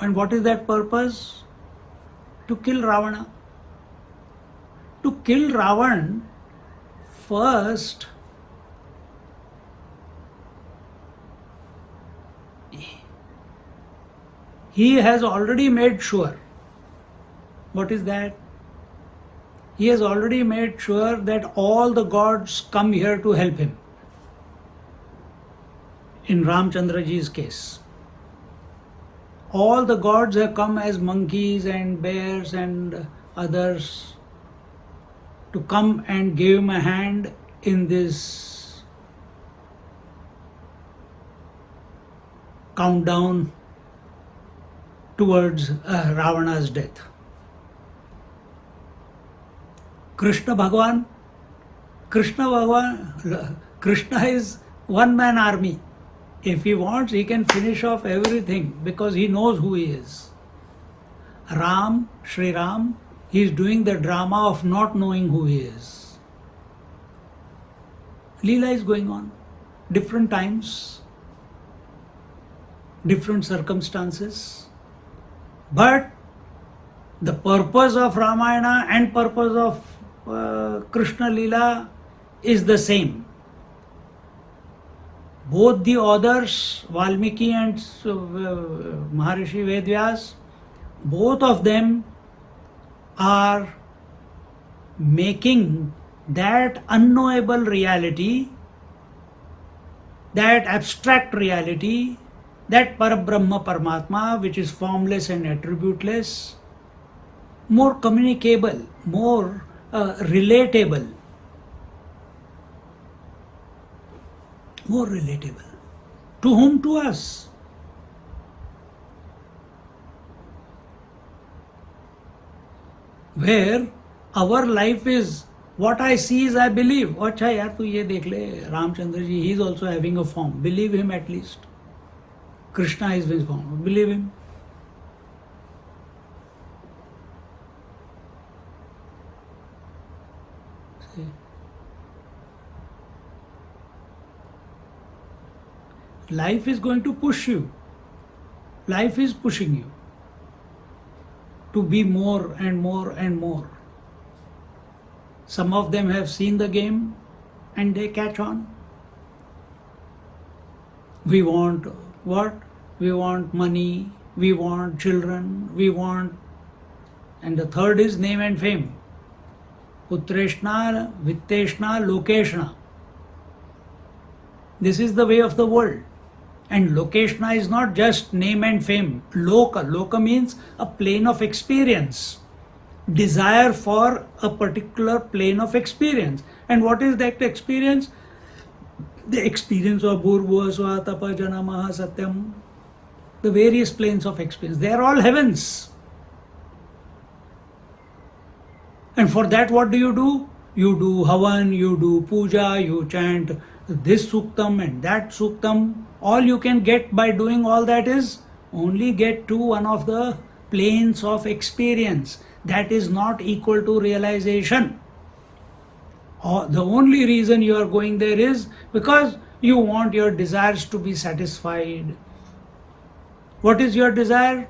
And what is that purpose? To kill Ravana. To kill Ravan, first he has already made sure. What is that? He has already made sure that all the gods come here to help him. In Ramchandra ji's case, all the gods have come as monkeys and bears and others to come and give him a hand in this countdown towards Ravana's death. Krishna is one-man army. If he wants, he can finish off everything because he knows who he is. Sri Ram, he is doing the drama of not knowing who he is. Leela is going on. Different times, different circumstances. But the purpose of Ramayana and purpose of Krishna Leela is the same. Both the authors, Valmiki and Maharishi Vedvyas, both of them are making that unknowable reality, that abstract reality, that Parabrahma Paramatma, which is formless and attributeless, more communicable, more relatable. More relatable. To whom? To us. Where our life is, what I see is I believe. अच्छा यार तू ये देख ले, Ramchandra ji, he is also having a form. Believe him at least. Krishna is his form. Believe him. See. Life is going to push you. Life is pushing you to be more and more and more. Some of them have seen the game and they catch on. We want what? We want money, we want children, we want, and the third is name and fame. Putreshna, Vitteshna, Lokeshna. This is the way of the world. And Lokeshna is not just name and fame. Loka means a plane of experience. Desire for a particular plane of experience. And what is that experience? The experience of Bhurvua Swa Tapa Janamaha Satyam. The various planes of experience. They are all heavens. And for that what do? You do Havan, you do Puja, you chant this Suktam and that Suktam. All you can get by doing all that is only get to one of the planes of experience. That is not equal to realization. The only reason you are going there is because you want your desires to be satisfied. What is your desire?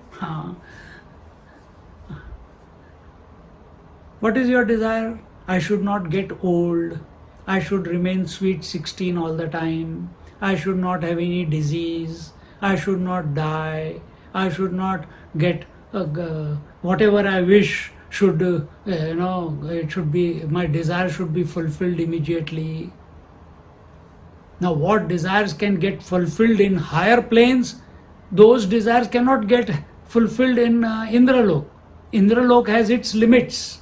What is your desire? I should not get old. I should remain sweet 16 all the time. I should not have any disease. I should not die. I should not get whatever I wish should, it should be, my desire should be fulfilled immediately. Now, what desires can get fulfilled in higher planes, those desires cannot get fulfilled in Indralok. Indralok has its limits.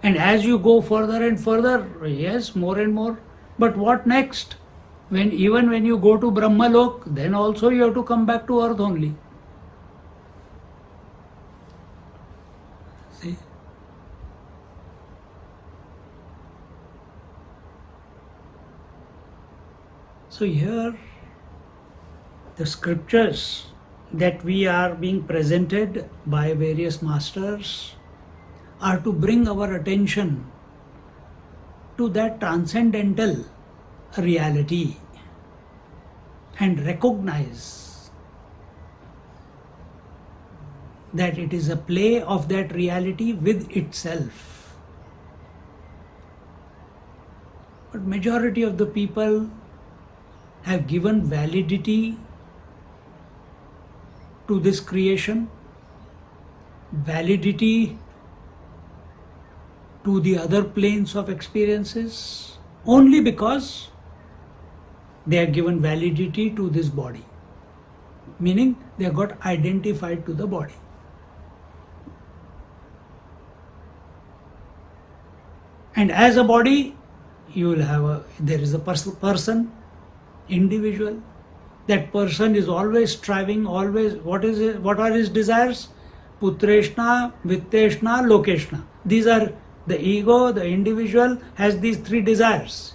And as you go further and further, yes, more and more. But what next? Even when you go to Brahmalok, then also you have to come back to earth only. See? So here, the scriptures that we are being presented by various masters are to bring our attention to that transcendental reality and recognize that it is a play of that reality with itself. But majority of the people have given validity to this creation, validity to the other planes of experiences, only because they are given validity to this body, meaning they have got identified to the body. And as a body, you will have there is a person, individual. That person is always striving, always, what are his desires? Putreshna, Vitteshna, Lokeshna. These are the ego, the individual has these three desires.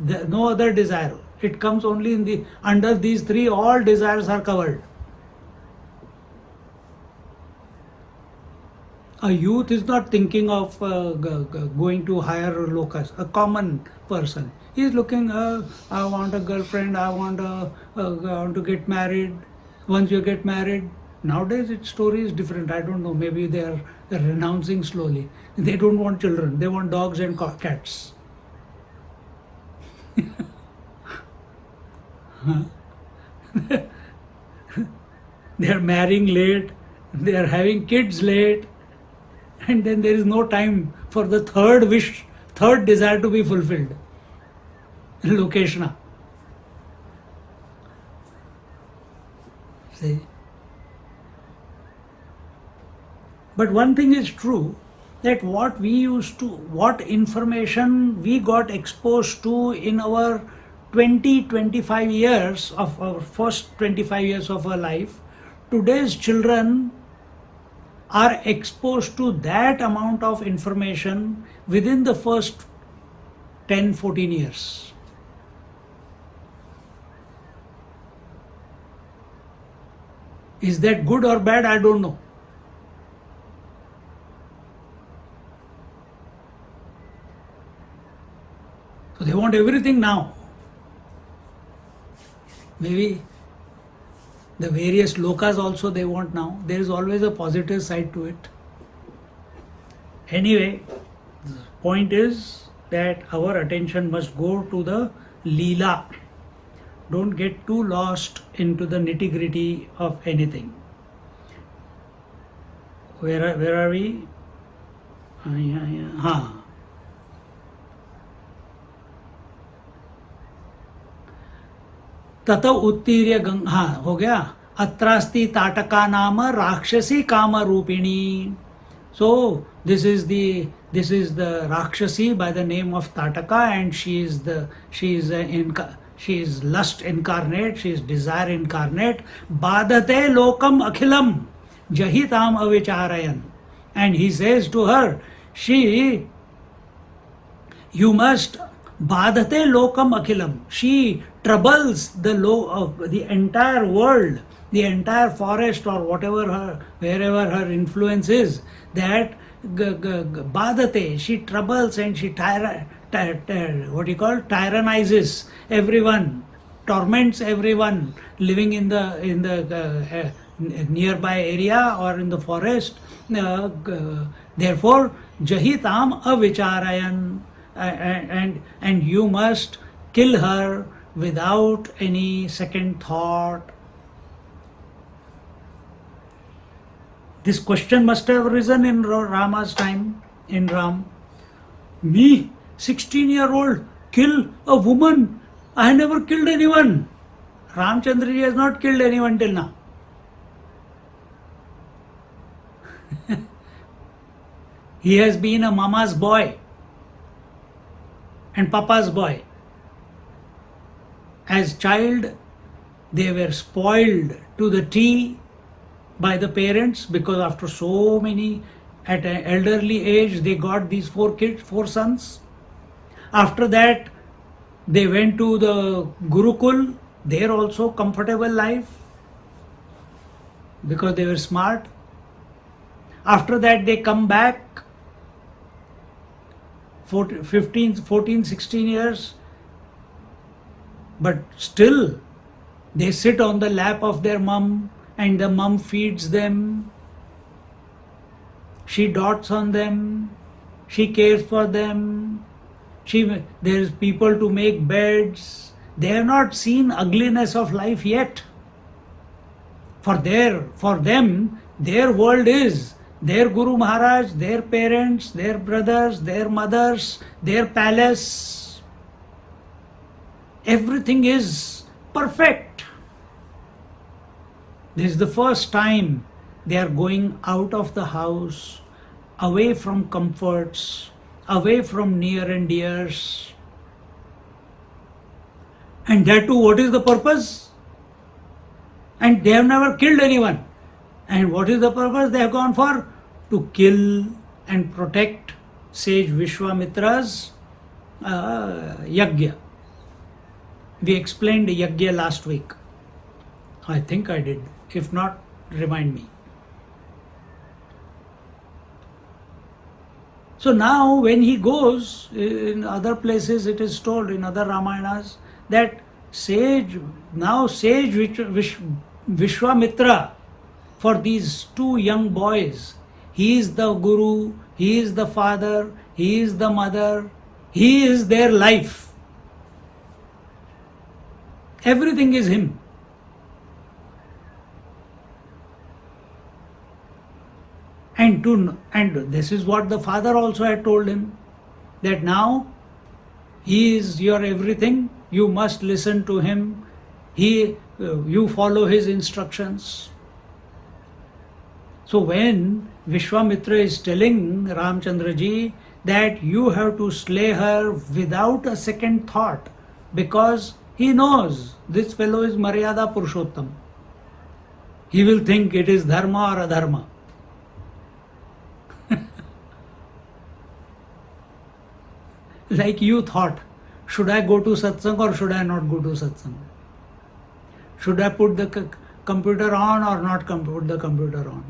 No other desire. It comes only under these three, all desires are covered. A youth is not thinking of going to higher locus. A common person, he is looking, I want a girlfriend, I want to get married. Once you get married, nowadays its story is different. I don't know, maybe they're renouncing slowly. They don't want children, they want dogs and cats. They are marrying late, they are having kids late, and then there is no time for the third wish, third desire to be fulfilled. Lokeshna. See? But one thing is true, that what information we got exposed to in our 25 years of our first 25 years of our life, today's children are exposed to that amount of information within the first 10-14 years. Is that good or bad? I don't know. So they want everything now. Maybe the various lokas also they want now. There is always a positive side to it. Anyway, the point is that our attention must go to the Leela. Don't get too lost into the nitty-gritty of anything. Where are we? तत उत्तीर्य गंगा हो गया अत्रास्ति ताटका नाम राक्षसी काम रूपिणी. So this is the Rakshasi by the name of Tataka, and she is lust incarnate, she is desire incarnate. Badate lokam akhilam jahitam avicharayan. And he says to her, you must badate lokam akhilam. She troubles the entire world, the entire forest, or wherever her influence is. That badate, she troubles and she tyrannizes everyone, torments everyone living in the nearby area or in the forest. Therefore, jahitam avicharayan, and you must kill her without any second thought. This question must have arisen in Rama's time, in Ram. Me, 16-year-old, kill a woman? I never killed anyone. Ramchandraji has not killed anyone till now. He has been a mama's boy and papa's boy. As child, they were spoiled to the T by the parents, because after so many, at an elderly age, they got these 4 sons. After that, they went to the Gurukul. There also comfortable life because they were smart. After that, they come back 14, 16 years, but still they sit on the lap of their mum and the mum feeds them. She dotes on them. She cares for them. There's people to make beds. They have not seen ugliness of life yet. For them, their world is their Guru Maharaj, their parents, their brothers, their mothers, their palace. Everything is perfect. This is the first time they are going out of the house, away from comforts, away from near and dears. And that too, what is the purpose? And they have never killed anyone. And what is the purpose they have gone for? To kill and protect sage Vishwamitra's yajna. We explained yajna last week. I think I did. If not, remind me. So now when he goes, in other places it is told, in other Ramayanas, that sage Vishwamitra, for these 2 young boys, he is the Guru, he is the father, he is the mother, he is their life. Everything is him. And this is what the father also had told him, that now he is your everything, you must listen to him, you follow his instructions. So when Vishwamitra is telling Ramchandraji that you have to slay her without a second thought, because he knows this fellow is Maryada Purushottam. He will think it is dharma or adharma. Like you thought, should I go to satsang or should I not go to satsang? Should I put the computer on or not put the computer on?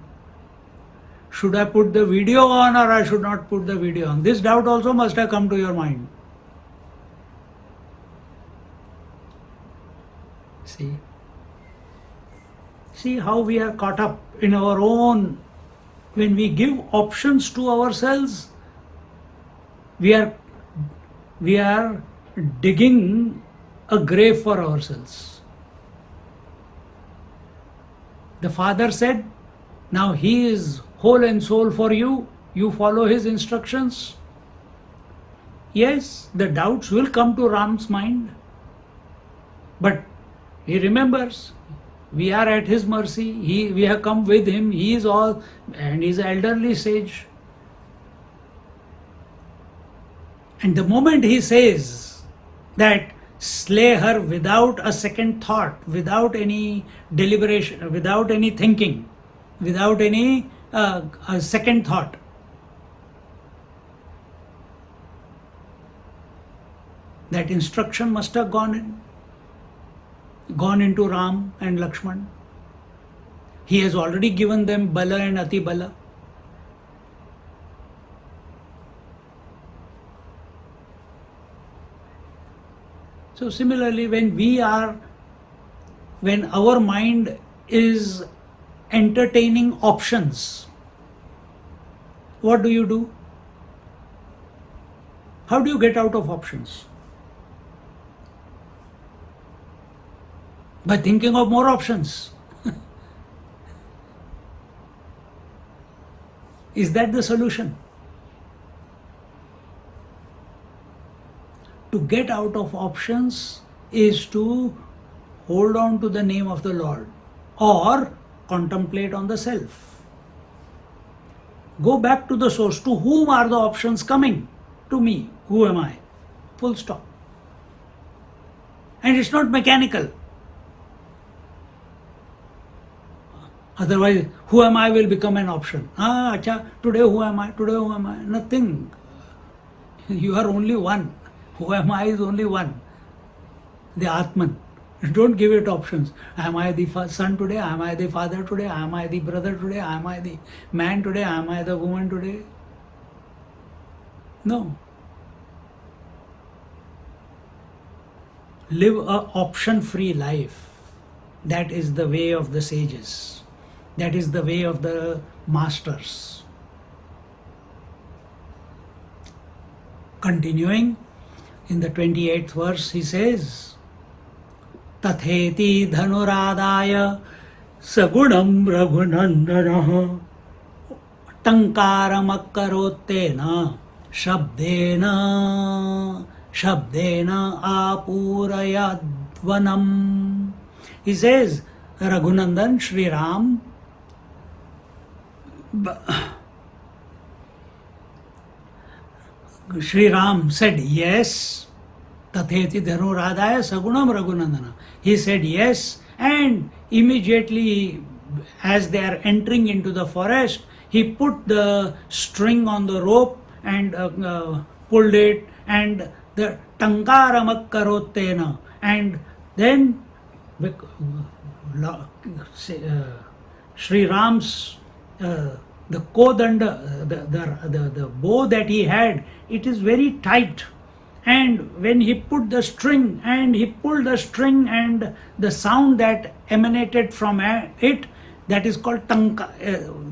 Should I put the video on or I should not put the video on? This doubt also must have come to your mind. See how we are caught up in our own. When we give options to ourselves, we are digging a grave for ourselves. The father said, now he is whole and soul for you, you follow his instructions. Yes, the doubts will come to Ram's mind, but he remembers we are at his mercy, we have come with him, he is all, and he is elderly sage. And the moment he says that slay her without a second thought, without any deliberation, without any thinking, without any a second thought, that instruction must have gone into Ram and Lakshman. He has already given them Bala and Ati Bala. So similarly, when our mind is entertaining options, what do? How do you get out of options? By thinking of more options. Is that the solution? To get out of options is to hold on to the name of the Lord or contemplate on the self. Go back to the source. To whom are the options coming? To me. Who am I? Full stop. And it's not mechanical. Otherwise, who am I will become an option. Today who am I? Today who am I? Nothing. You are only one. Who am I is only one. The Atman. Don't give it options. Am I the son today? Am I the father today? Am I the brother today? Am I the man today? Am I the woman today? No. Live a option-free life. That is the way of the sages. That is the way of the masters. Continuing, in the 28th verse he says, Tatheti dhanuradaya sagunam raghunandana tankaramakarotena shabdena apurayadvanam. He says, Raghunandan, Sri Ram, Sri Ram said yes. Tatheti dhanuradaya sagunam raghunandana. He said yes, and immediately as they are entering into the forest, he put the string on the rope and pulled it, and the tankaramakkarotena, and then Sri Ram's the kodanda, the bow that he had, it is very tight. And when he put the string and he pulled the string, and the sound that emanated from it, that is called tankar.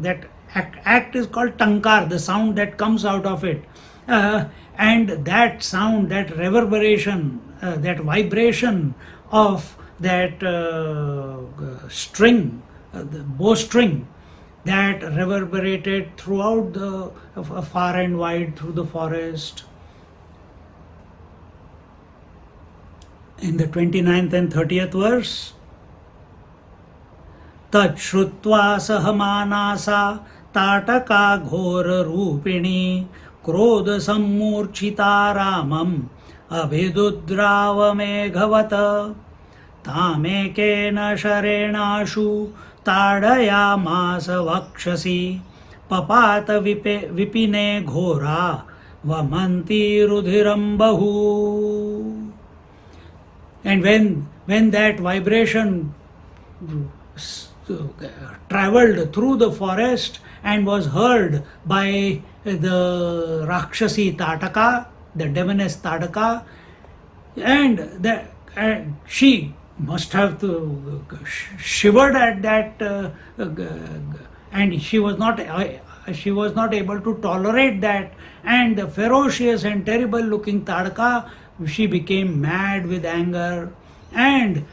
That act is called tankar, the sound that comes out of it. And that sound, that reverberation, that vibration of that string, the bowstring, that reverberated throughout the far and wide through the forest. In the 29th and 30th verse, Tat shrutva sahamanasa tataka ghora rupini krodha sammurchita ramam abhidudrava meghavata tamekena sharenashu tadayamasa vakshasi papata vipine ghora vamanti rudhiram bahu. And when that vibration traveled through the forest and was heard by the Rakshasi Tataka, the demoness Tataka, and she must have shivered at that, and she was not able to tolerate that, and the ferocious and terrible looking Tataka, she became mad with anger, and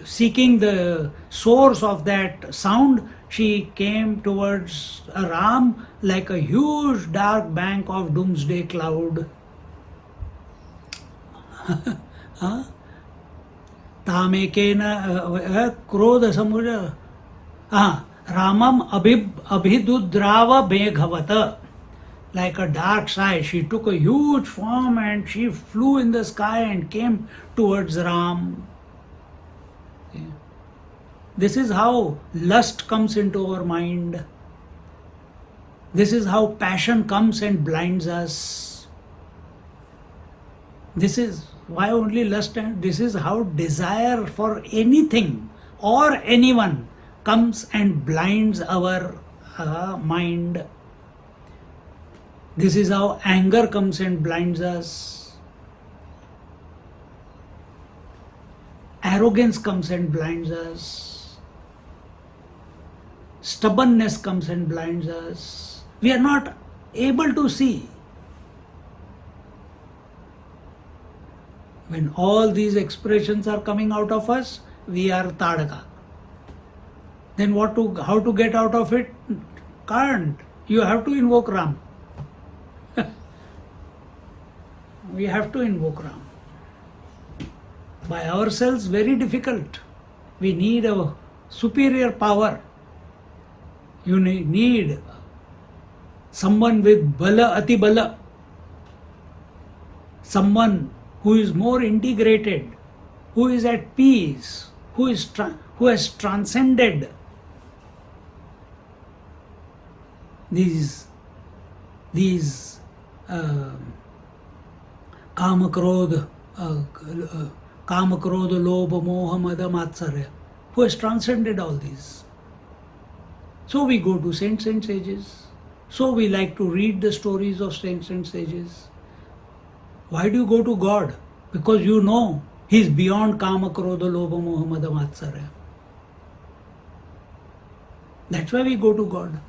seeking the source of that sound, she came towards Ram like a huge dark bank of doomsday cloud. Tamekena krodha samudra Ramam abhidudrava meghavata. Like a dark sky, she took a huge form and she flew in the sky and came towards Ram. This is how lust comes into our mind. This is how passion comes and blinds us. This is why only lust, and this is how desire for anything or anyone comes and blinds our mind. This is how anger comes and blinds us. Arrogance comes and blinds us. Stubbornness comes and blinds us. We are not able to see. When all these expressions are coming out of us, we are Tadaka. Then how to get out of it? can't. You have to invoke Ram. We have to invoke Ram. By ourselves, very difficult. We need a superior power. You need someone with bala ati bala, someone who is more integrated, who is at peace, who has transcended these kama krodha lobha moha mada matsarya, who has transcended all these. So we go to saints and sages. So we like to read the stories of saints and sages. Why do you go to God? Because you know He is beyond kama krodha lobha moha mada matsarya. That's why we go to God.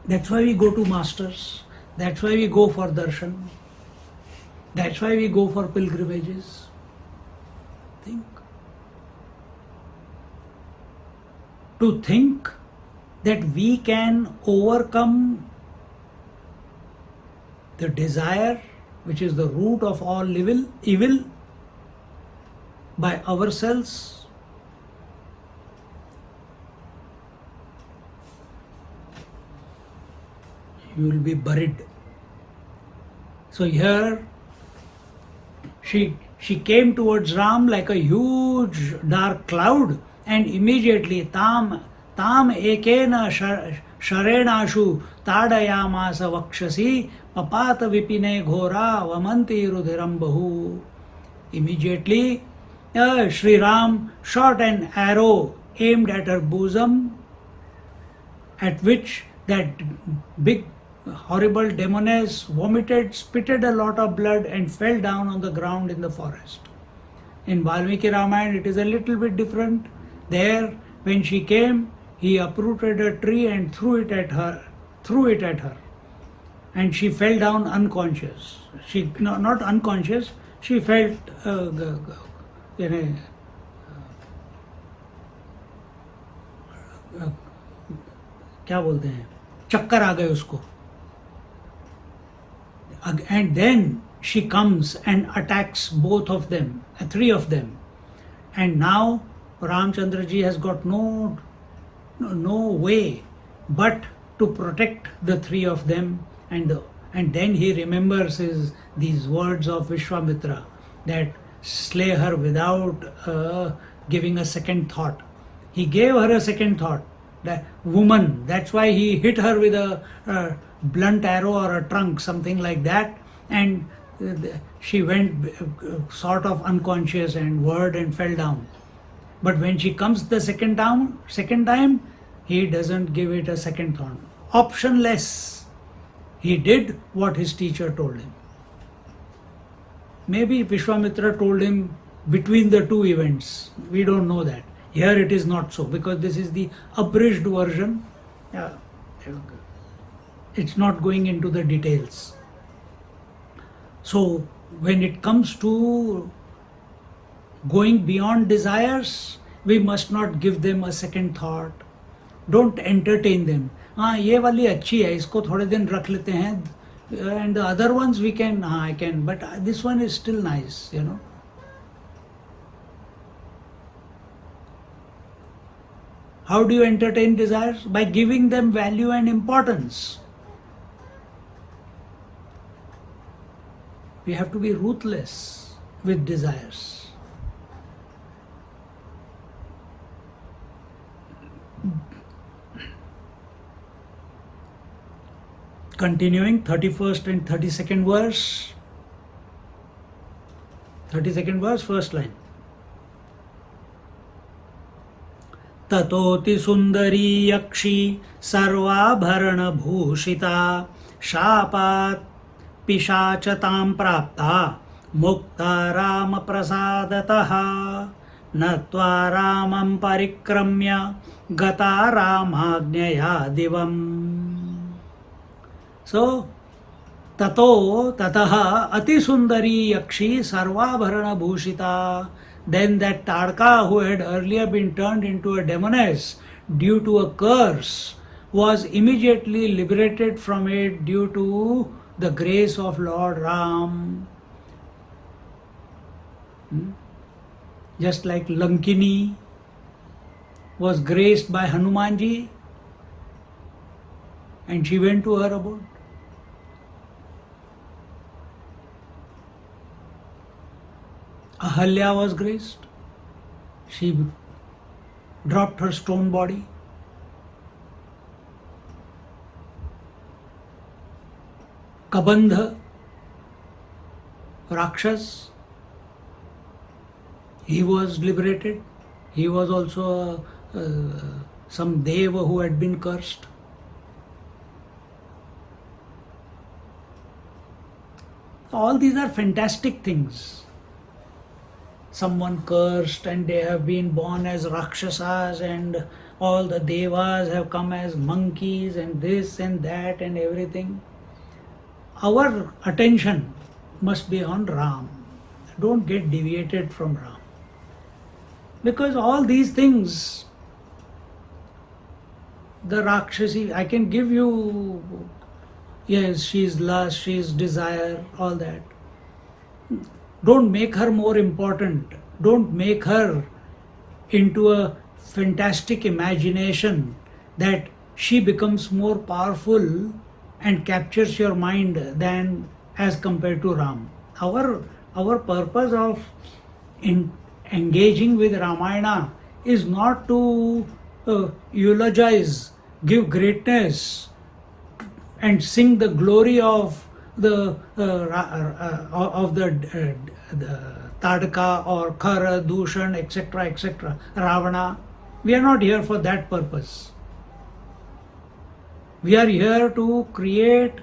That's why we go to masters. That's why we go for darshan. That's why we go for pilgrimages. Think. To think that we can overcome the desire, which is the root of all evil, by ourselves, you will be buried. So here she came towards Ram like a huge dark cloud, and immediately tam ekena sharenashu tadayamasa vakshasi papata vipine ghora vamanti rudiram bahu. Immediately Sri Ram shot an arrow aimed at her bosom, at which that big horrible demoness vomited, spitted a lot of blood and fell down on the ground in the forest. In Valmiki Ramayana it is a little bit different. There, when she came, he uprooted a tree and threw it at her, and she fell down unconscious. She not unconscious, she felt क्या बोलते हैं, चक्कर आ गए उसको. And then she comes and attacks both of them, three of them. And now Ramchandra ji has got no way but to protect the three of them. And then he remembers these words of Vishwamitra, that slay her without giving a second thought. He gave her a second thought. That woman, that's why he hit her with a blunt arrow or a trunk, something like that, and she went sort of unconscious and whirred and fell down. But when she comes the second time, he doesn't give it a second thought. Optionless. He did what his teacher told him. Maybe Vishwamitra told him between the two events. We don't know that. Here it is not so, because this is the abridged version. It's not going into the details. So when it comes to going beyond desires, we must not give them a second thought. Don't entertain them. ये वाली अच्छी है, इसको थोड़े दिन रख लेते हैं, and the other ones we can, I can, but this one is still nice, you know. How do you entertain desires? By giving them value and importance. We have to be ruthless with desires. Continuing, 31st and 32nd verse. 32nd verse, first line. ततोति सुंदरी यक्षी सर्वाभरण भूषिता शापात् पिशाचतां प्राप्ता मुक्ता राम प्रसादतः नत्वा रामं परिक्रम्य गता रामाज्ञया दिवम्. So ततः अति सुंदरी यक्षी सर्वाभरण भूषिता. Then that Tadka, who had earlier been turned into a demoness due to a curse, was immediately liberated from it due to the grace of Lord Ram. Just like Lankini was graced by Hanumanji and she went to her abode. Ahalya was graced. She dropped her stone body. Kabandha, Rakshas, he was liberated. He was also some deva who had been cursed. All these are fantastic things. Someone cursed and they have been born as Rakshasas, and all the devas have come as monkeys and this and that and everything. Our attention must be on Ram. Don't get deviated from Ram. Because all these things, the Rakshasi, I can give you, yes, she is lust, she is desire, all that. Don't make her more important. Don't make her into a fantastic imagination that she becomes more powerful and captures your mind than as compared to Ram. Our purpose of engaging with Ramayana is not to eulogize, give greatness and sing the glory of the Tadka or Khara, Dushan, etc., Ravana. We are not here for that purpose. We are here to create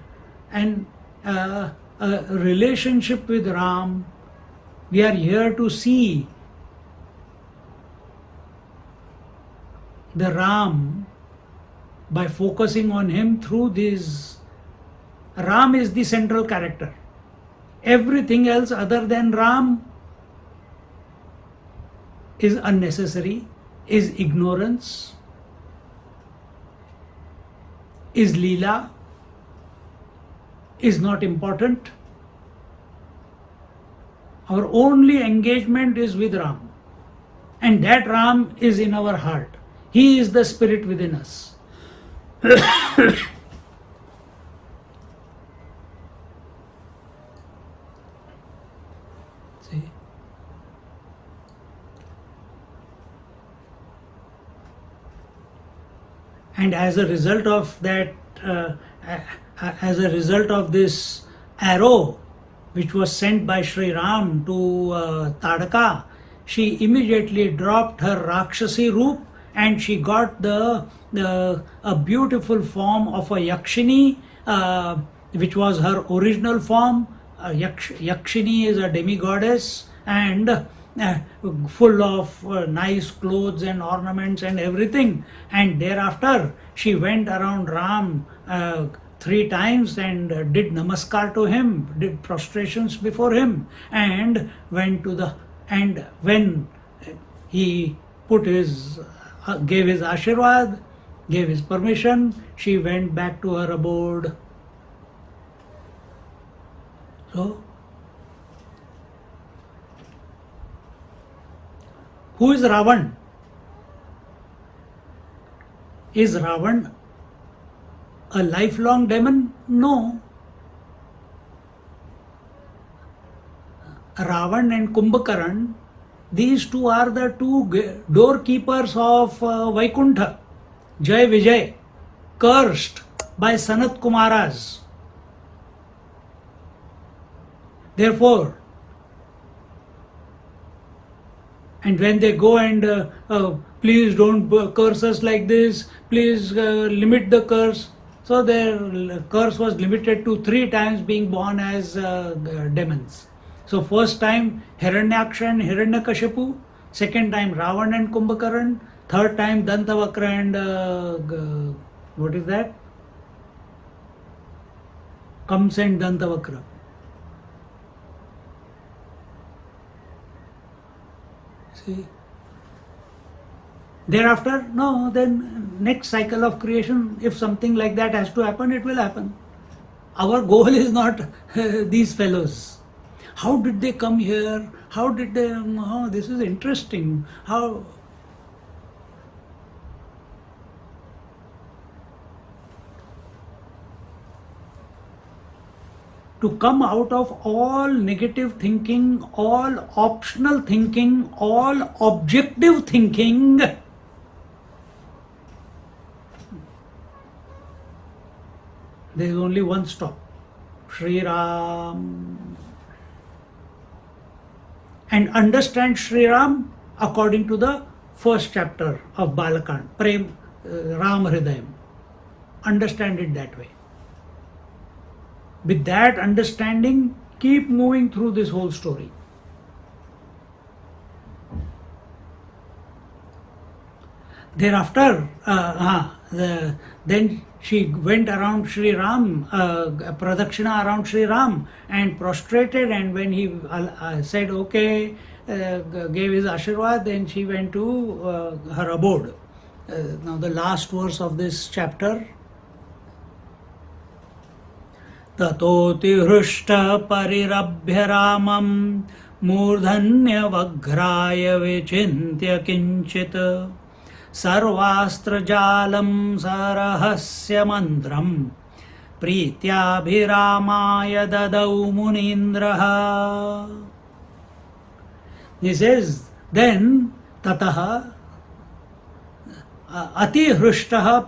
a relationship with Ram. We are here to see the Ram by focusing on him through these. Ram is the central character. Everything else other than Ram is unnecessary, is ignorance, is Leela, is not important. Our only engagement is with Ram. And that Ram is in our heart. He is the spirit within us. See? And as a result of that, as a result of this arrow which was sent by Sri Ram to Tadka, she immediately dropped her Rakshasi roop and she got a beautiful form of a Yakshini, which was her original form. Yakshini is a demigoddess and full of nice clothes and ornaments and everything. And thereafter she went around Ram 3 times and did namaskar to him, did prostrations before him, and went to the, and when he put his gave his ashirwad, gave his permission, she went back to her abode. So, who is Ravan? Is Ravan a lifelong demon? No. Ravan and Kumbhakaran, these two are the two doorkeepers of Vaikuntha, Jai Vijay, cursed by Sanat Kumaras. Therefore, and when they go and please don't curse us like this, please limit the curse. So their curse was limited to 3 times being born as demons. So first time Hiranyaksha and Hiranyakashipu, second time Ravan and Kumbhakaran, third time Dantavakra and what is that? Kamsa and Dantavakra. See? Thereafter, no, then next cycle of creation, if something like that has to happen, it will happen. Our goal is not these fellows. How did they come here? How did they, oh, this is interesting. How? To come out of all negative thinking, all optional thinking, all objective thinking, there is only one stop, Sri Ram. And understand Sri Ram according to the first chapter of Balakand, Prem Ram Hridayam. Understand it that way. With that understanding, keep moving through this whole story. Thereafter, then she went around Sri Ram, pradakshina around Sri Ram, and prostrated, and when he said okay, gave his ashirwad, then she went to her abode. Now the last verse of this chapter. ततोति हृष्ट परिरभ्य रामं मूर्धन्यवघ्राय विचिन्त्य किञ्चित् सर्वास्त्रजालं सरहस्य मन्त्रं प्रीत्याभिरामाय ददौ मुनीन्द्रः. This is then tatah atihrishtah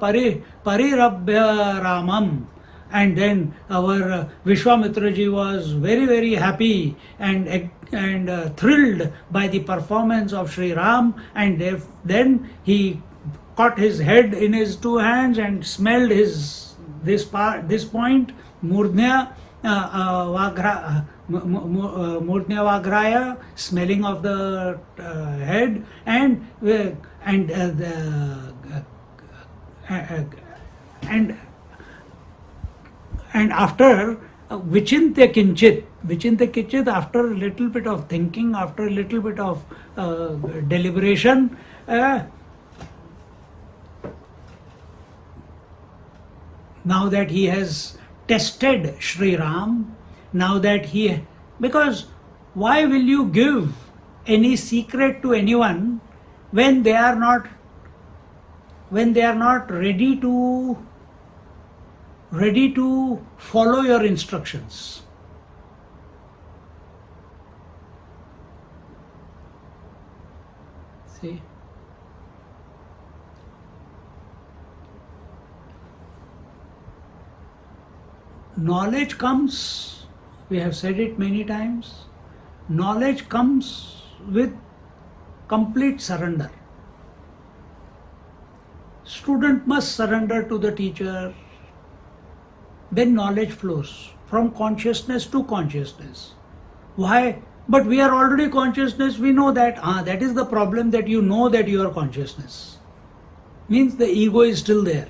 parirabhya ramam. And then our Vishwamitra ji was very, very happy and thrilled by the performance of Sri Ram, and then he caught his head in his two hands and smelled this point, Murdhya Vagraya, smelling of the head, and after Vichintya Kinchit, after a little bit of thinking, after a little bit of deliberation, now that he has tested Sri Ram, now that because why will you give any secret to anyone when they are not ready to follow your instructions? See? Knowledge comes, we have said it many times, knowledge comes with complete surrender. Student must surrender to the teacher. Then knowledge flows from consciousness to consciousness. Why? But we are already consciousness, we know that. That is the problem, that you know that you are consciousness. Means the ego is still there.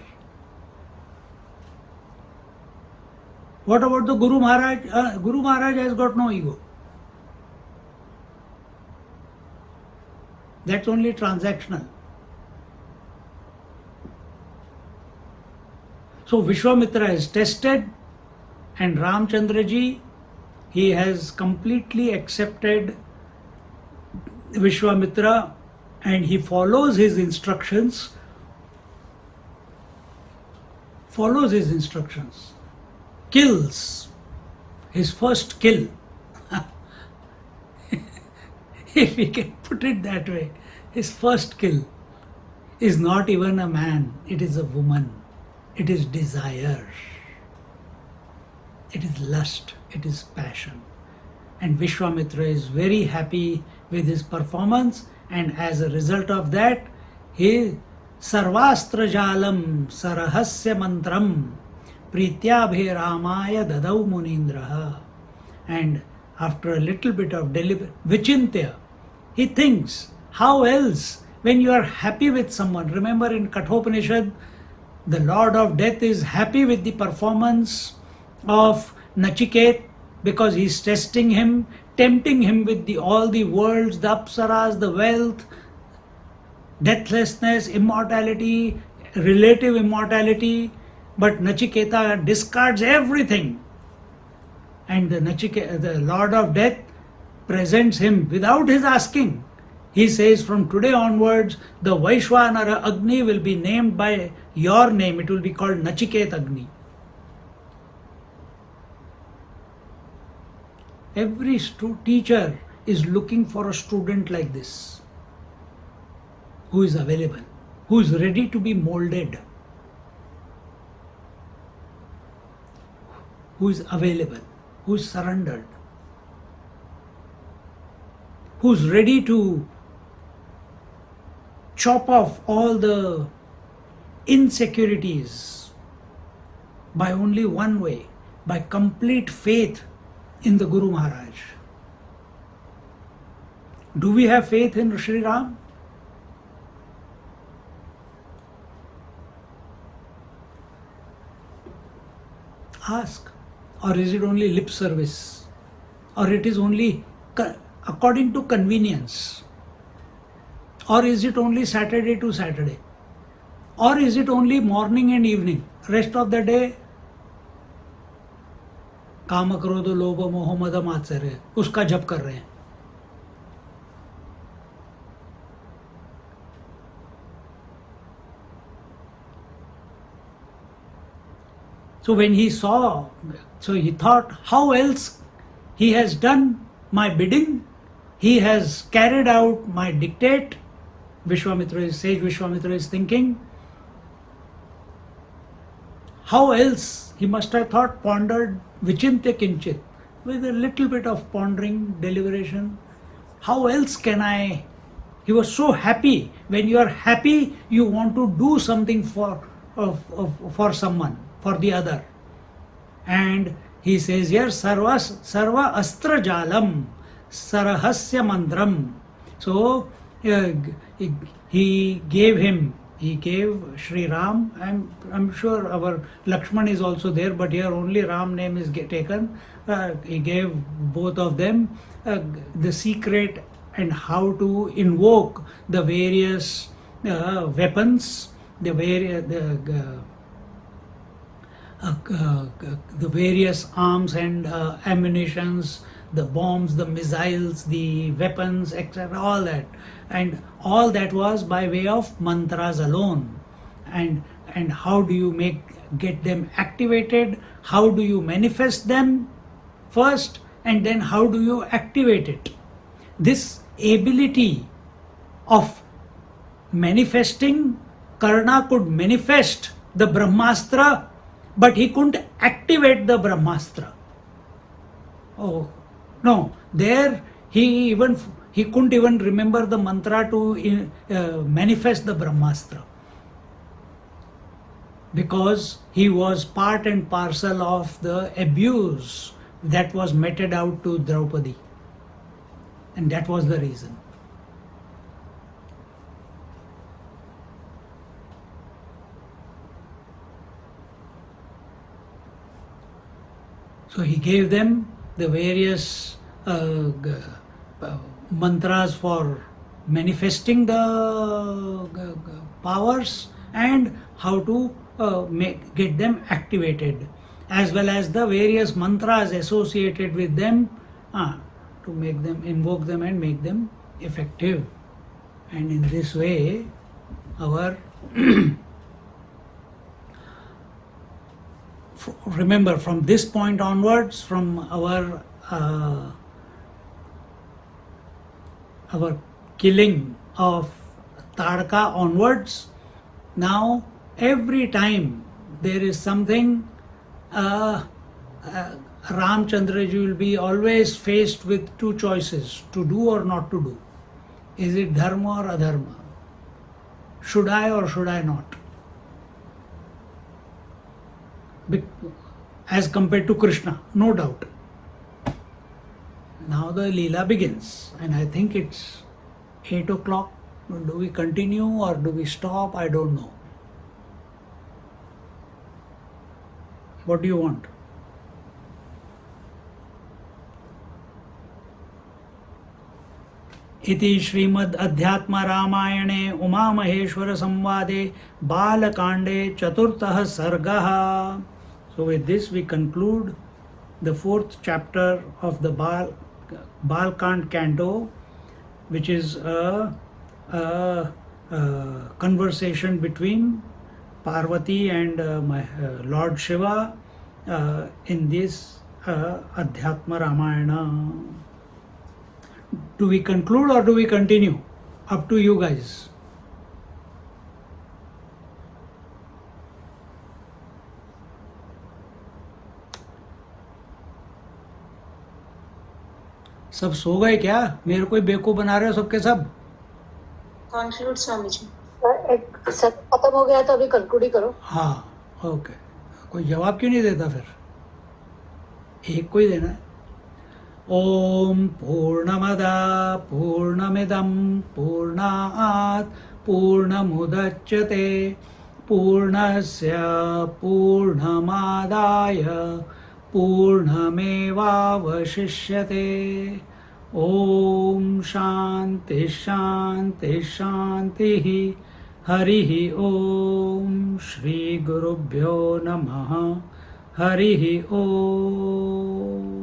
What about the Guru Maharaj? Guru Maharaj has got no ego. That's only transactional. So Vishwamitra is tested, and Ramchandra ji, he has completely accepted Vishwamitra, and he follows his instructions. Kills. His first kill. If we can put it that way, his first kill is not even a man, it is a woman. It is desire, it is lust, it is passion. And Vishwamitra is very happy with his performance, and as a result of that, he sarvastra jalam sarahasya mantram prityabhe ramaya dadau munindraha. And after a little bit of vichintya, he thinks, how else, when you are happy with someone, remember in Kathopanishad, the Lord of Death is happy with the performance of Nachiket, because he's testing him, tempting him with all the worlds, the apsaras, the wealth, deathlessness, immortality, relative immortality. But Nachiketa discards everything. And the Lord of Death presents him without his asking. He says, from today onwards, the Vaishwanara Agni will be named by your name. It will be called Nachiket Agni. Every teacher is looking for a student like this, who is available, who is ready to be molded, who is available, who is surrendered, who is ready to chop off all the insecurities by only one way, by complete faith in the Guru Maharaj. Do we have faith in Sri Ram? Ask. Or is it only lip service? Or it is only according to convenience? Or is it only Saturday to Saturday? Or is it only morning and evening? Rest of the day, काम क्रोध लोभ मोह मद मात्सर्य उसका जप कर रहे हैं. So when he saw, so he thought, how else he has done my bidding, he has carried out my dictate. Sage Vishwamitra is thinking, how else he must have thought, pondered, vichintya kinchit, with a little bit of pondering, deliberation. How else can I? He was so happy. When you are happy, you want to do something for someone, for the other. And he says here, sarva astra jalam sarahasya mandram. So he gave Sri Ram. I'm sure our Lakshman is also there, but here only Ram name is taken. He gave both of them the secret and how to invoke the various weapons, the various arms and ammunitions, the bombs, the missiles, the weapons, etc. All that. And all that was by way of mantras alone. And how do you get them activated? How do you manifest them first? And then how do you activate it? This ability of manifesting, Karna could manifest the Brahmastra, but he couldn't activate the Brahmastra. Oh, no, there he couldn't even remember the mantra to manifest the Brahmastra, because he was part and parcel of the abuse that was meted out to Draupadi, and that was the reason. So he gave them the various mantras for manifesting the powers and how to get them activated, as well as the various mantras associated with them to make them, invoke them and make them effective. And in this way, our remember, from this point onwards, from our killing of Tadka onwards, now every time there is something, Ramchandraji will be always faced with two choices, to do or not to do. Is it dharma or adharma? Should I or should I not? As compared to Krishna, no doubt. Now the Leela begins, and I think it's 8 o'clock. Do we continue or do we stop? I don't know. What do you want? इति श्रीमद् अध्यात्म रामायणे उमा महेश्वर संवादे बालकांडे चतुर्थः सर्गः. So with this we conclude the fourth chapter of the Balakand canto, which is a conversation between Parvati and Lord Shiva in this Adhyatma Ramayana. Do we conclude or do we continue? Up to you guys. सब सो गए क्या? मेरे को बेवकूफ बना रहे हो सबके सब. कंक्लूड स्वामी जी. एक सत्र खत्म हो गया तो अभी कंक्लूड ही करो. हाँ ओके. कोई जवाब क्यों नहीं देता फिर? एक को ही देना है. ओम पूर्णमदा पूर्णमिदं पूर्णात् पूर्णमुदच्यते पूर्णस्य पूर्णमादाय पूर्णमेवावशिष्यते. ओम शांति शांति शांतिः. हरिः ओम. श्री गुरुभ्यो नमः. हरिः ओम.